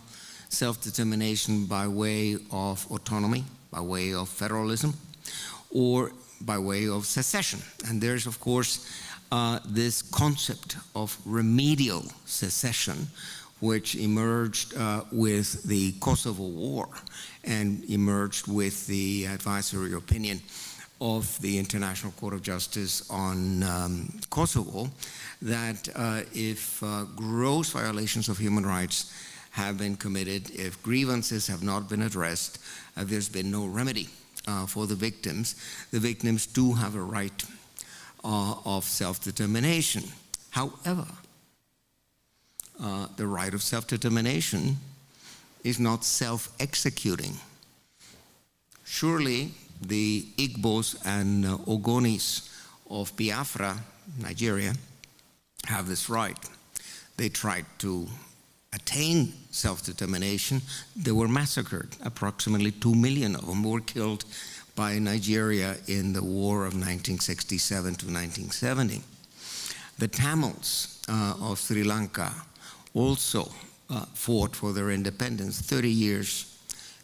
self-determination by way of autonomy, by way of federalism, or by way of secession. And there's, of course, this concept of remedial secession, which emerged with the Kosovo War and emerged with the advisory opinion of the International Court of Justice on Kosovo, that if gross violations of human rights have been committed, if grievances have not been addressed, there's been no remedy for the victims. The victims do have a right of self-determination. However, the right of self-determination is not self-executing. Surely the Igbos and Ogonis of Biafra, Nigeria, have this right. They tried to attain self-determination. They were massacred. Approximately 2 million of them were killed by Nigeria in the war of 1967 to 1970. The Tamils of Sri Lanka also fought for their independence 30 years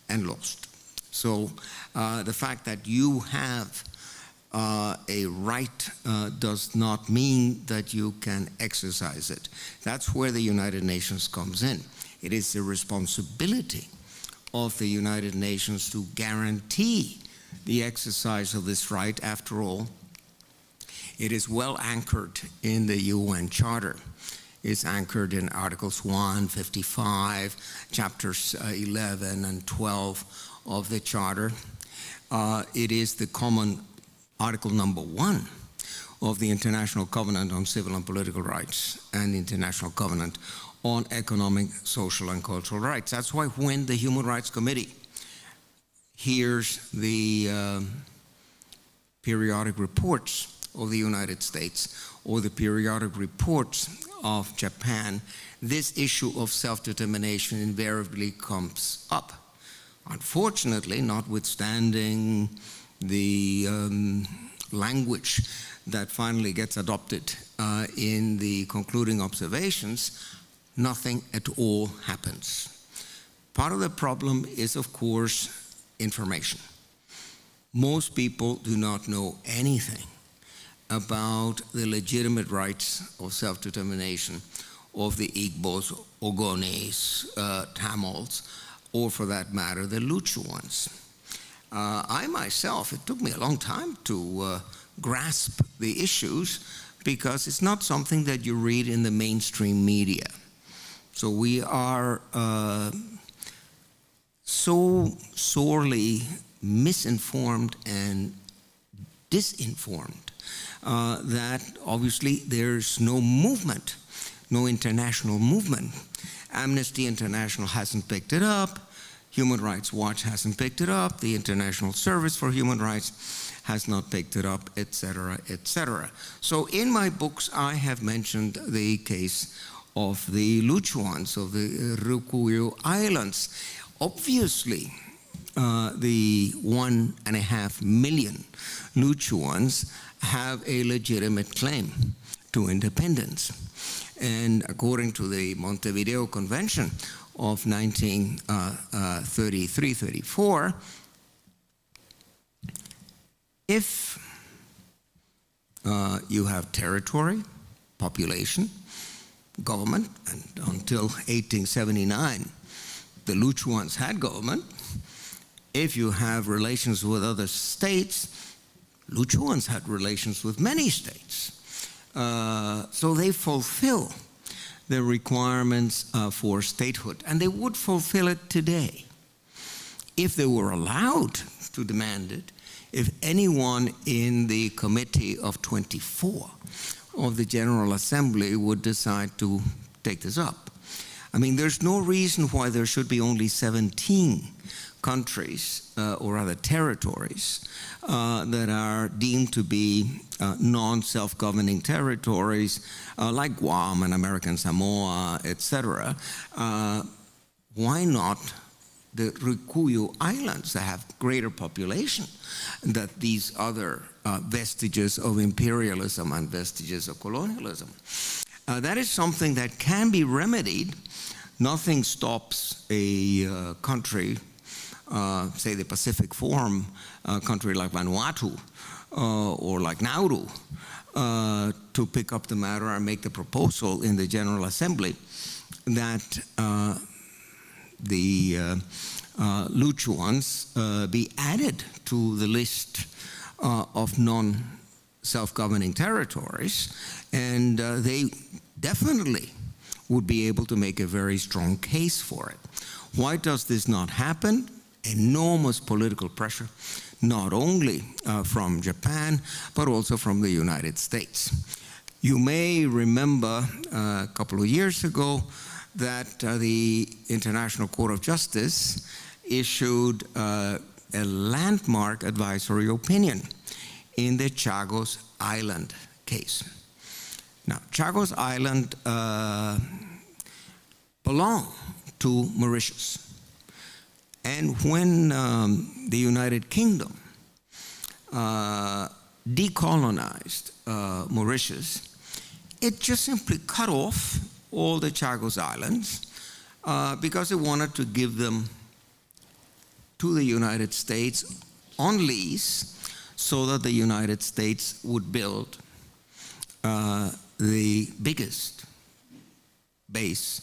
and lost. So the fact that you have a right does not mean that you can exercise it. That's where the United Nations comes in. It is the responsibility of the United Nations to guarantee the exercise of this right. After all, it is well anchored in the UN Charter. It's anchored in Articles 1, 55, Chapters 11 and 12 of the Charter. It is the common Article number 1 of the International Covenant on Civil and Political Rights and the International Covenant on Economic, Social, and Cultural Rights. That's why when the Human Rights Committee hears the periodic reports of the United States or the periodic reports of Japan, this issue of self-determination invariably comes up. Unfortunately, notwithstanding the language that finally gets adopted in the concluding observations, nothing at all happens. Part of the problem is, of course, information. Most people do not know anything about the legitimate rights of self-determination of the Igbos, Ogones, Tamils, or for that matter, the Luchuans. I myself, it took me a long time to grasp the issues because it's not something that you read in the mainstream media. So we are so sorely misinformed and disinformed that obviously there's no movement, no international movement. Amnesty International hasn't picked it up. Human Rights Watch hasn't picked it up. The International Service for Human Rights has not picked it up, etc., etc. So in my books, I have mentioned the case of the Luchuans, of the Ryukyu Islands. Obviously, the 1.5 million Luchuans have a legitimate claim to independence. And according to the Montevideo Convention of 1933-34, if you have territory, population, government, and until 1879, the Luchuans had government. If you have relations with other states, Luchuans had relations with many states. So they fulfill the requirements for statehood, and they would fulfill it today if they were allowed to demand it, if anyone in the Committee of 24 of the General Assembly would decide to take this up. I mean, there's no reason why there should be only 17 countries, or rather territories, that are deemed to be non-self-governing territories, like Guam and American Samoa, etc. Why not the Ryukyu Islands that have greater population than these other vestiges of imperialism and vestiges of colonialism. That is something that can be remedied. Nothing stops a country, say the Pacific Forum country like Vanuatu or like Nauru, to pick up the matter and make the proposal in the General Assembly that the Luchuans be added to the list of non-self-governing territories, and they definitely would be able to make a very strong case for it. Why does this not happen? Enormous political pressure, not only from Japan, but also from the United States. You may remember a couple of years ago that the International Court of Justice issued a landmark advisory opinion in the Chagos Island case. Now, Chagos Island belonged to Mauritius. And when the United Kingdom decolonized Mauritius, it just simply cut off all the Chagos Islands because it wanted to give them to the United States on lease so that the United States would build the biggest base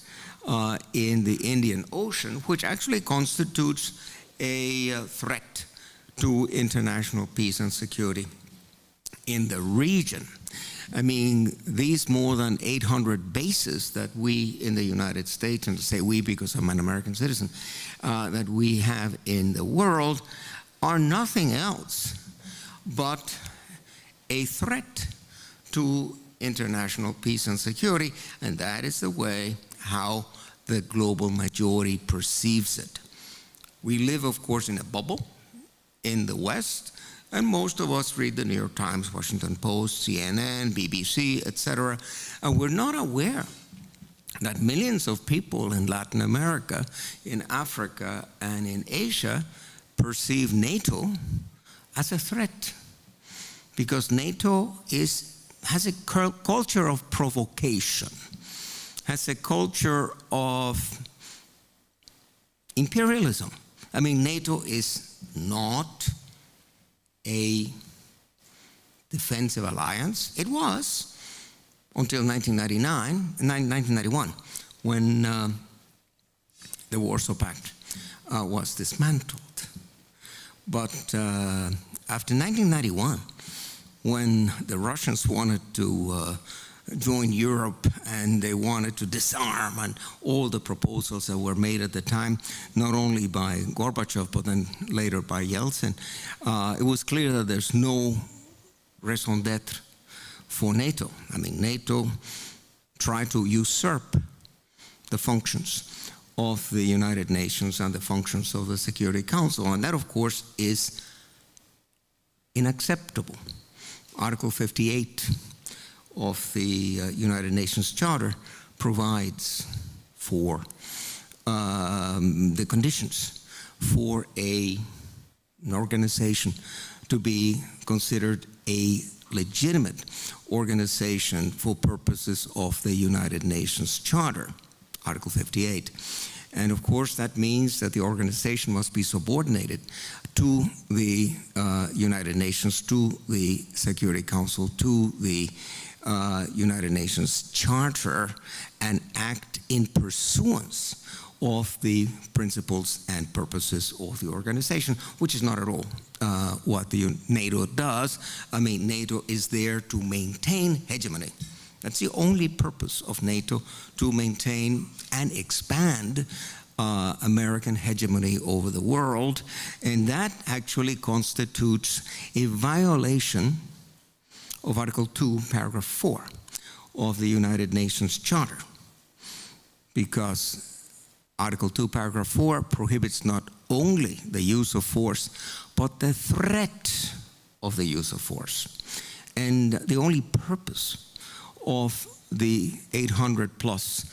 in the Indian Ocean, which actually constitutes a threat to international peace and security in the region. I mean, these more than 800 bases that we in the United States, and to say we because I'm an American citizen, that we have in the world are nothing else but a threat to international peace and security, and that is the way how the global majority perceives it. We live, of course, in a bubble in the West, and most of us read the New York Times, Washington Post, CNN, BBC, etc., and we're not aware that millions of people in Latin America, in Africa, and in Asia perceive NATO as a threat, because NATO has a culture of provocation, has a culture of imperialism. I mean, NATO is not a defensive alliance. It was until 1991, when the Warsaw Pact was dismantled. But after 1991, when the Russians wanted to join Europe and they wanted to disarm, and all the proposals that were made at the time, not only by Gorbachev, but then later by Yeltsin, it was clear that there's no raison d'etre for NATO. I mean, NATO tried to usurp the functions of the United Nations and the functions of the Security Council, and that, of course, is unacceptable. Article 58 of the United Nations Charter provides for the conditions for an organization to be considered a legitimate organization for purposes of the United Nations Charter, Article 58. And of course, that means that the organization must be subordinated to the United Nations, to the Security Council, to the United Nations Charter, and act in pursuance of the principles and purposes of the organization, which is not at all what the NATO does. I mean, NATO is there to maintain hegemony. That's the only purpose of NATO, to maintain and expand American hegemony over the world, and that actually constitutes a violation of Article 2, Paragraph 4 of the United Nations Charter, because Article 2, Paragraph 4 prohibits not only the use of force, but the threat of the use of force. And the only purpose of the 800 plus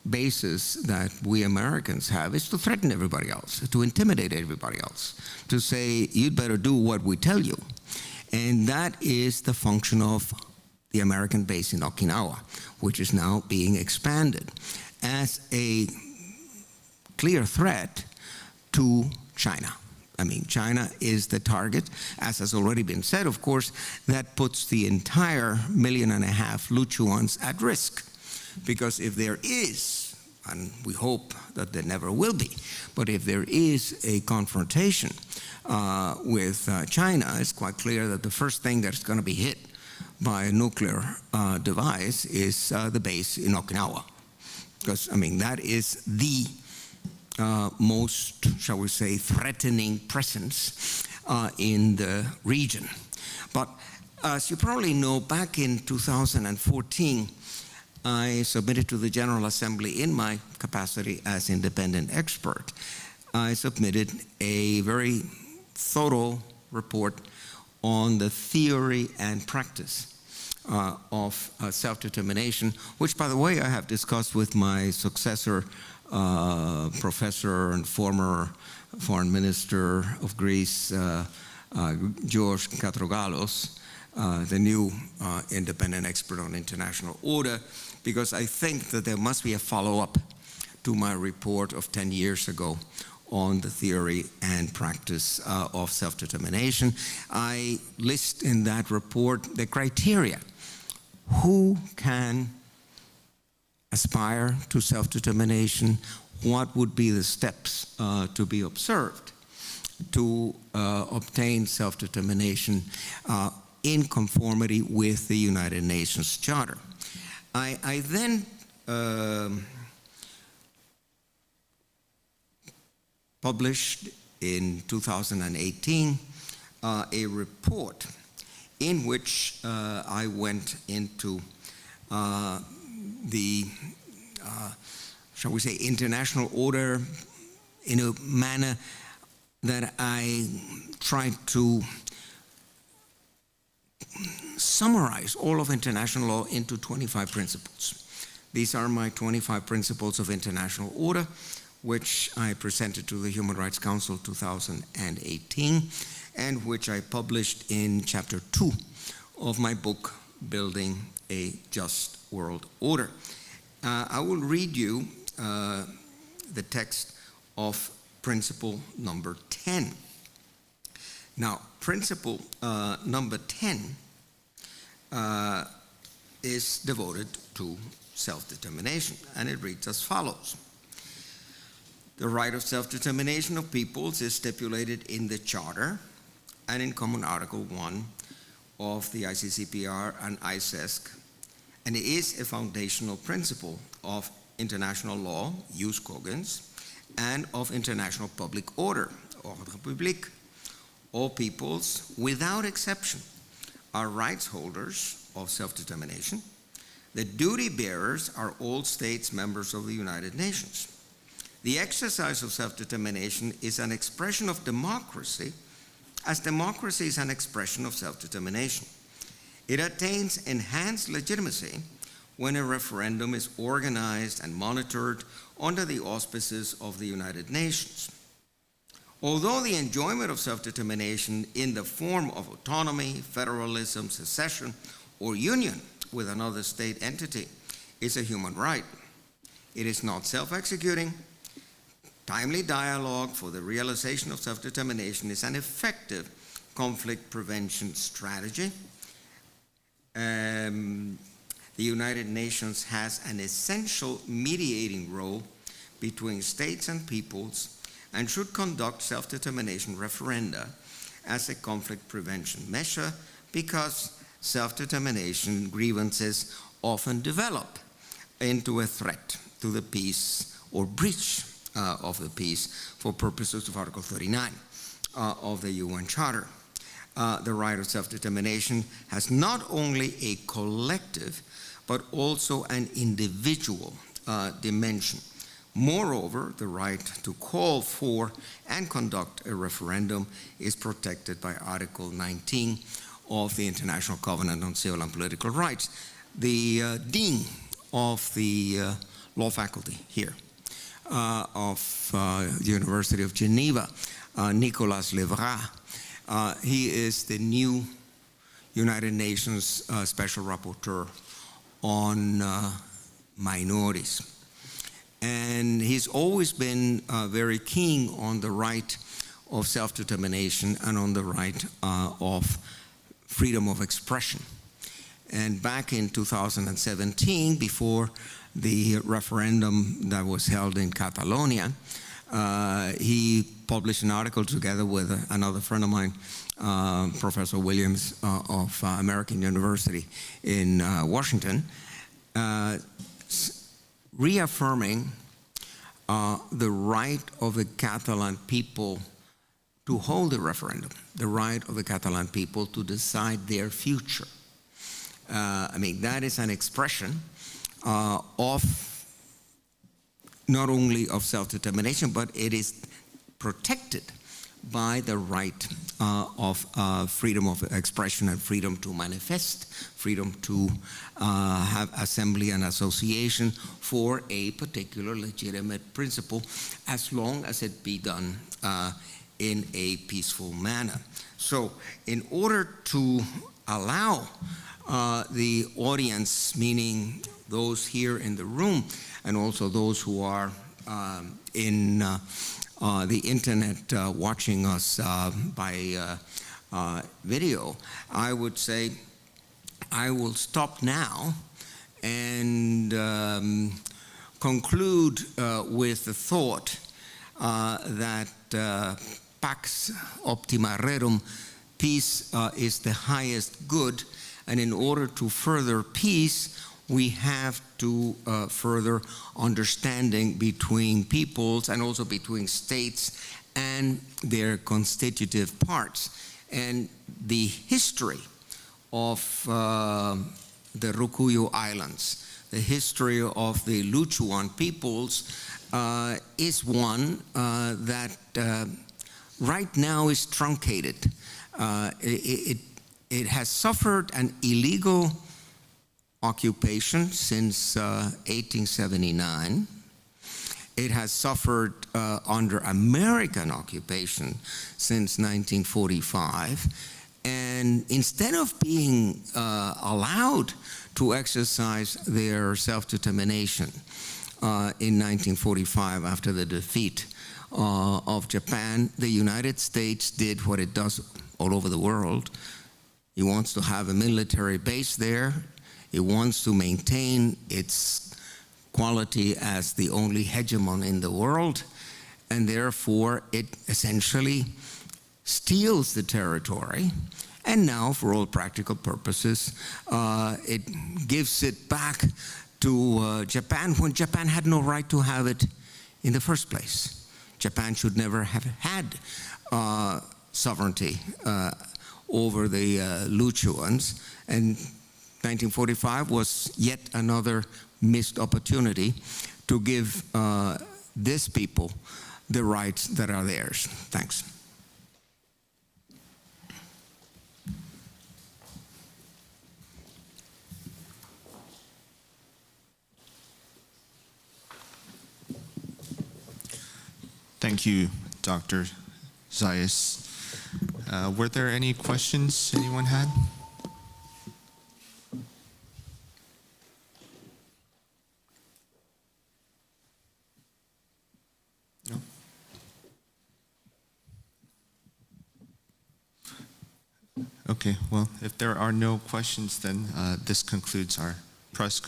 basis that we Americans have is to threaten everybody else, to intimidate everybody else, to say, you'd better do what we tell you. And that is the function of the American base in Okinawa, which is now being expanded as a clear threat to China. I mean, China is the target, as has already been said, of course. That puts the entire 1.5 million Ryukyuans at risk. Because if there is, and we hope that there never will be, but if there is a confrontation with China, it's quite clear that the first thing that's going to be hit by a nuclear device is the base in Okinawa. Because, I mean, that is the most, shall we say, threatening presence in the region. But as you probably know, back in 2014, I submitted to the General Assembly in my capacity as independent expert. I submitted a very thorough report on the theory and practice of self-determination, which, by the way, I have discussed with my successor, professor and former foreign minister of Greece, George Katrogalos, the new independent expert on international order, because I think that there must be a follow-up to my report of 10 years ago on the theory and practice of self-determination. I list in that report the criteria. Who can aspire to self-determination? What would be the steps to be observed to obtain self-determination in conformity with the United Nations Charter? I then published in 2018 a report in which I went into the, shall we say, international order in a manner that I tried to summarize all of international law into 25 principles. These are my 25 principles of international order, which I presented to the Human Rights Council 2018, and which I published in chapter 2 of my book, Building a Just World Order. I will read you the text of principle number 10. Now, principle number 10 is devoted to self-determination, and it reads as follows. The right of self-determination of peoples is stipulated in the Charter and in Common Article 1 of the ICCPR and ICESC, and it is a foundational principle of international law, jus cogens, and of international public order, ordre public. All peoples, without exception, are rights holders of self-determination. The duty bearers are all states members of the United Nations. The exercise of self-determination is an expression of democracy, as democracy is an expression of self-determination. It attains enhanced legitimacy when a referendum is organized and monitored under the auspices of the United Nations. Although the enjoyment of self-determination in the form of autonomy, federalism, secession, or union with another state entity is a human right, it is not self-executing. Timely dialogue for the realization of self-determination is an effective conflict prevention strategy. The United Nations has an essential mediating role between states and peoples and should conduct self-determination referenda as a conflict prevention measure, because self-determination grievances often develop into a threat to the peace or breach of the peace for purposes of Article 39 of the UN Charter. The right of self-determination has not only a collective but also an individual dimension. Moreover, the right to call for and conduct a referendum is protected by Article 19 of the International Covenant on Civil and Political Rights. The dean of the law faculty here of the University of Geneva, Nicolas Levrat. He is the new United Nations Special Rapporteur on minorities. And he's always been very keen on the right of self-determination and on the right of freedom of expression. And back in 2017, before the referendum that was held in Catalonia, he published an article together with another friend of mine, Professor Williams of American University in Washington, reaffirming the right of the Catalan people to hold a referendum, the right of the Catalan people to decide their future. I mean, that is an expression of not only of self-determination, but it is protected by the right of freedom of expression and freedom to manifest, freedom to have assembly and association for a particular legitimate principle, as long as it be done in a peaceful manner. So in order to allow the audience, meaning those here in the room and also those who are in the internet watching us by video, I would say I will stop now and conclude with the thought that Pax Optima Rerum, peace is the highest good, and in order to further peace, we have to further understanding between peoples and also between states and their constitutive parts. And the history of the Ryukyu Islands, the history of the Luchuan peoples is one that right now is truncated. It has suffered an illegal occupation since 1879. It has suffered under American occupation since 1945. And instead of being allowed to exercise their self-determination in 1945 after the defeat of Japan, the United States did what it does all over the world. It wants to have a military base there. It wants to maintain its quality as the only hegemon in the world, and therefore it essentially steals the territory, and now for all practical purposes it gives it back to Japan when Japan had no right to have it in the first place. Japan should never have had sovereignty over the Luchuans, and 1945 was yet another missed opportunity to give these people the rights that are theirs. Thanks. Thank you, Dr. Zayas. Were there any questions anyone had? No? Okay, well, if there are no questions, then this concludes our press.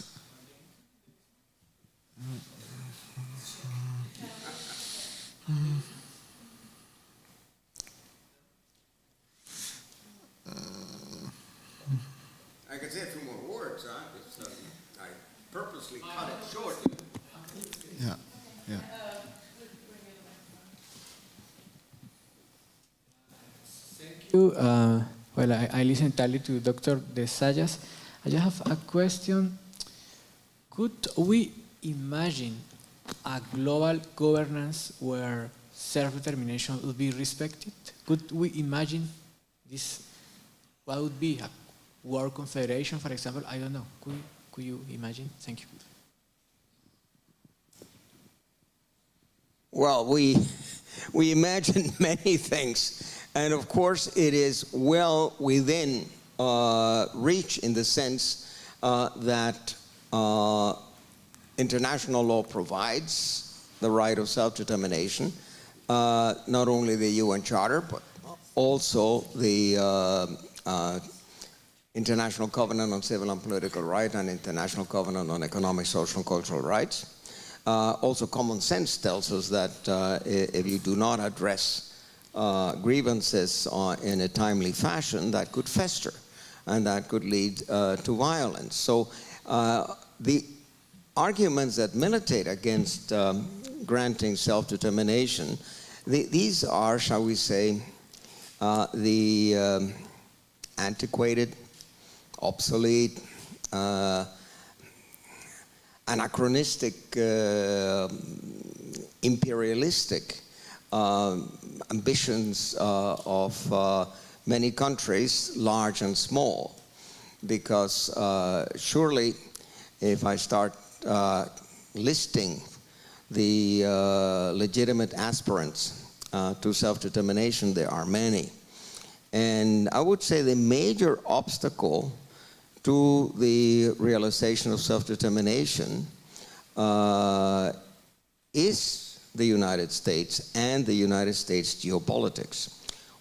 I could say a few more words, I purposely cut it short. Yeah, yeah. Thank you. Well, I listened entirely to Dr. de Zayas. I just have a question. Could we imagine a global governance where self-determination would be respected? Could we imagine this? What would be a World Confederation, for example? I don't know. Could you imagine? Thank you. Well, we imagine many things, and of course it is well within reach in the sense that international law provides the right of self-determination, not only the UN Charter, but also the International Covenant on Civil and Political Rights and International Covenant on Economic, Social, and Cultural Rights. Also, common sense tells us that if you do not address grievances in a timely fashion, that could fester, and that could lead to violence. So the arguments that militate against granting self-determination, these are, shall we say, the antiquated, obsolete, anachronistic, imperialistic ambitions of many countries, large and small. Because surely, if I start listing the legitimate aspirants to self-determination, there are many. And I would say the major obstacle to the realization of self-determination is the United States and the United States geopolitics.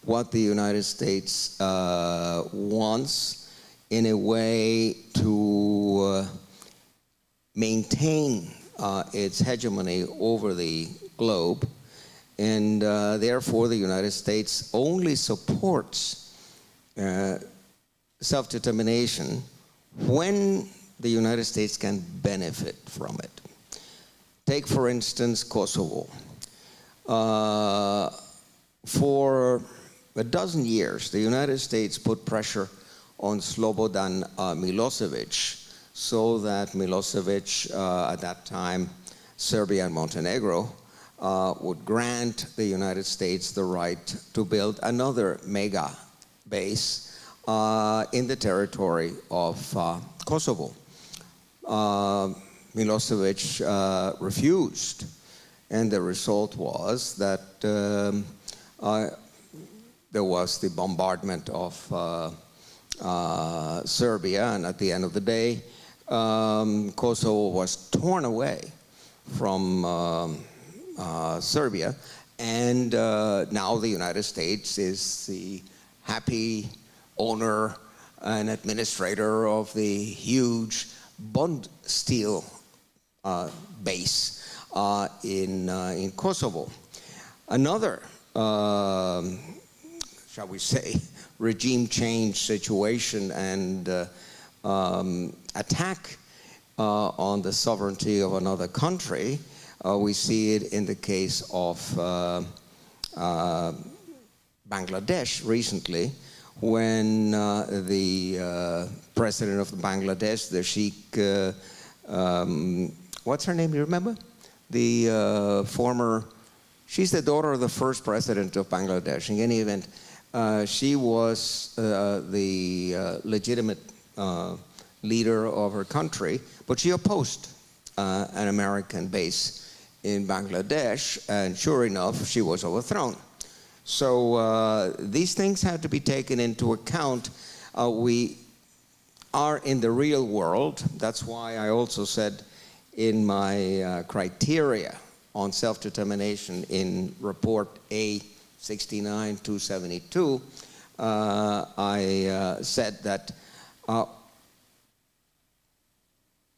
What the United States wants in a way to maintain its hegemony over the globe, and therefore the United States only supports self-determination when the United States can benefit from it. Take, for instance, Kosovo. For a dozen years, the United States put pressure on Slobodan Milosevic so that Milosevic, at that time, Serbia and Montenegro, would grant the United States the right to build another mega base in the territory of Kosovo. Milosevic refused, and the result was that there was the bombardment of Serbia, and at the end of the day, Kosovo was torn away from Serbia, and now the United States is the happy owner and administrator of the huge Bond steel base in Kosovo. Another, shall we say, regime change situation and attack on the sovereignty of another country. We see it in the case of Bangladesh recently, when the president of Bangladesh, the Sheikh, what's her name, do you remember? The former, she's the daughter of the first president of Bangladesh. In any event, she was the legitimate leader of her country, but she opposed an American base in Bangladesh, and sure enough, she was overthrown. So these things have to be taken into account. We are in the real world. That's why I also said in my criteria on self-determination in report A69-272, I said that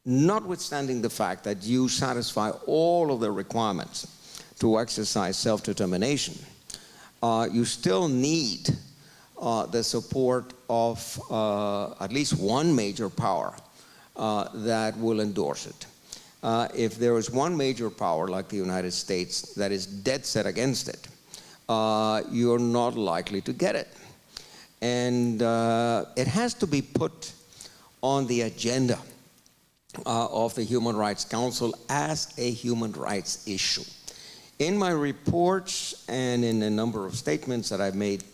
notwithstanding the fact that you satisfy all of the requirements to exercise self-determination, you still need the support of at least one major power that will endorse it. If there is one major power like the United States that is dead set against it, you're not likely to get it. And it has to be put on the agenda of the Human Rights Council as a human rights issue. In my reports and in a number of statements that I've made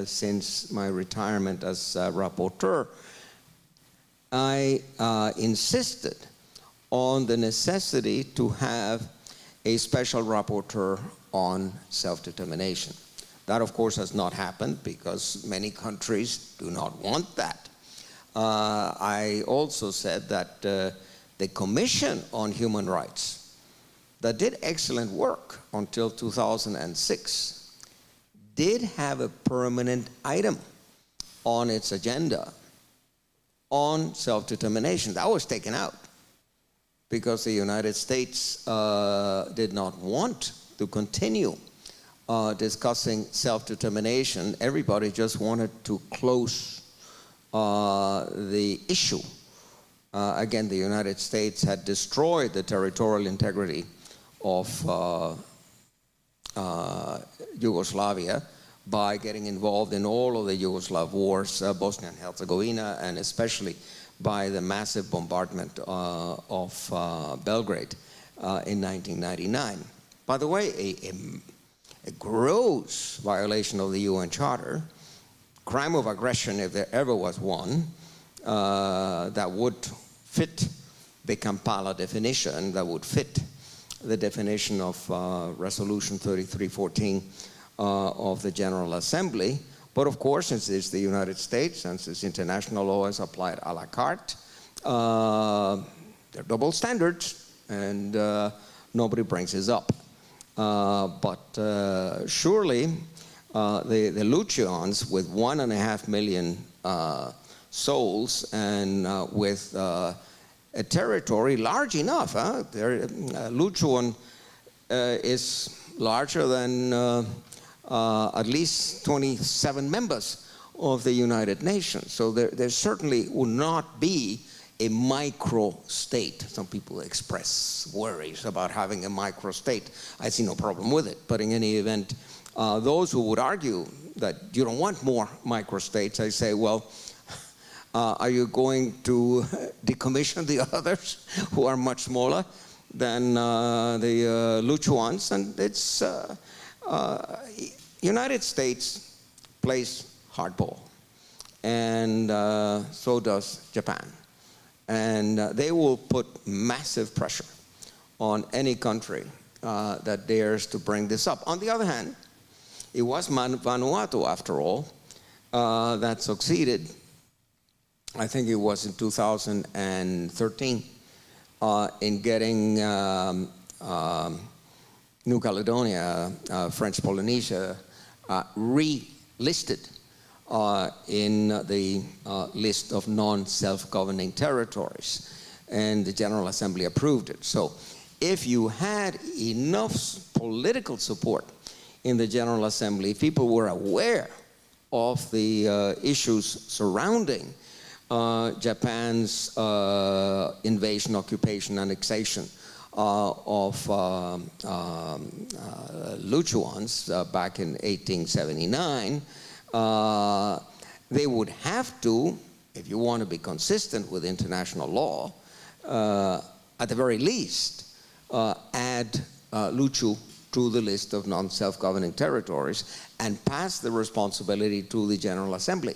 since my retirement as rapporteur, I insisted on the necessity to have a special rapporteur on self-determination. That, of course, has not happened because many countries do not want that. I also said that the Commission on Human Rights, that did excellent work until 2006, did have a permanent item on its agenda on self-determination. That was taken out because the United States did not want to continue discussing self-determination. Everybody just wanted to close the issue. Again, the United States had destroyed the territorial integrity of Yugoslavia by getting involved in all of the Yugoslav wars, Bosnia and Herzegovina, and especially by the massive bombardment of Belgrade in 1999. By the way, a gross violation of the UN Charter, crime of aggression, if there ever was one, that would fit the Kampala definition, that would fit the definition of Resolution 3314 of the General Assembly. But of course, since it's the United States, since it's international law is applied a la carte, they're double standards, and nobody brings this up. But surely, the Ryukyuans, with 1.5 million souls and with a territory large enough, Ryukyuan is larger than at least 27 members of the United Nations. So there certainly would not be a micro-state. Some people express worries about having a micro-state. I see no problem with it. But in any event, those who would argue that you don't want more micro-states, I say, well, are you going to decommission the others who are much smaller than the Ryukyuans? And it's United States plays hardball, and so does Japan. And they will put massive pressure on any country that dares to bring this up. On the other hand, it was Vanuatu, after all, that succeeded, I think it was in 2013, in getting New Caledonia, French Polynesia, relisted in the list of non-self-governing territories, and the General Assembly approved it. So if you had enough political support in the General Assembly, people were aware of the issues surrounding Japan's invasion, occupation, annexation of Ryukyuans back in 1879, they would have to, if you want to be consistent with international law, at the very least, add Ryukyu to the list of non-self-governing territories and pass the responsibility to the General Assembly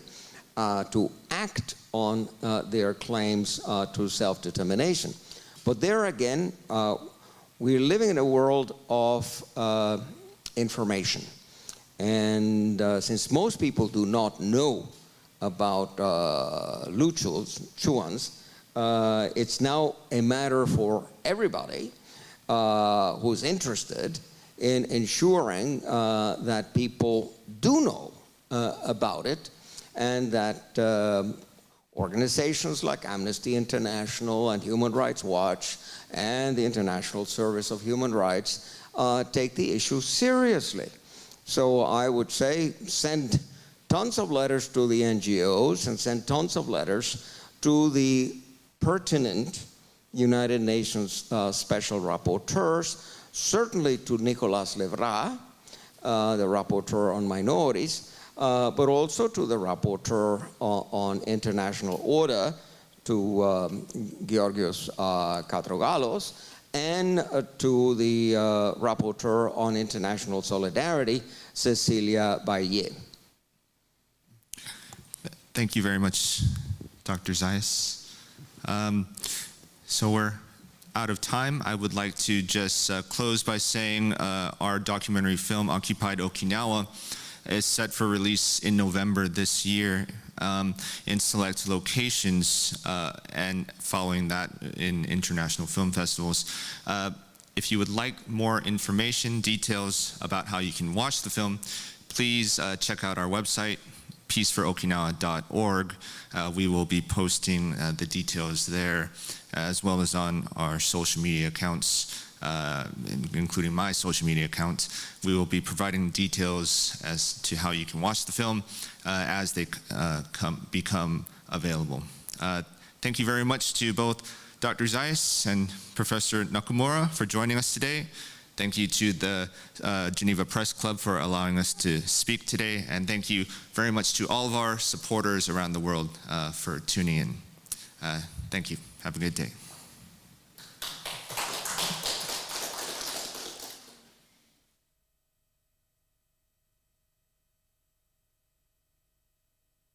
to act on their claims to self-determination. But there again, we're living in a world of information. And since most people do not know about Ryukyuans, it's now a matter for everybody who's interested in ensuring that people do know about it, and that organizations like Amnesty International and Human Rights Watch and the International Service of Human Rights take the issue seriously. So I would say send tons of letters to the NGOs and send tons of letters to the pertinent United Nations special rapporteurs, certainly to Nicolas Levra, the rapporteur on minorities, but also to the rapporteur on international order, to Georgios Katrogalos, and to the rapporteur on international solidarity, Cecilia Baillet. Thank you very much, Dr. Zayas. So we're out of time, I would like to just close by saying our documentary film, Occupied Okinawa, is set for release in November this year in select locations and following that in international film festivals. If you would like more information, details about how you can watch the film, please check out our website, peaceforokinawa.org. We will be posting the details there, as well as on our social media accounts, including my social media account. We will be providing details as to how you can watch the film as they become available. Thank you very much to both Dr. Zayas and Professor Nakamura for joining us today. Thank you to the Geneva Press Club for allowing us to speak today, and thank you very much to all of our supporters around the world for tuning in. Thank you. Have a good day.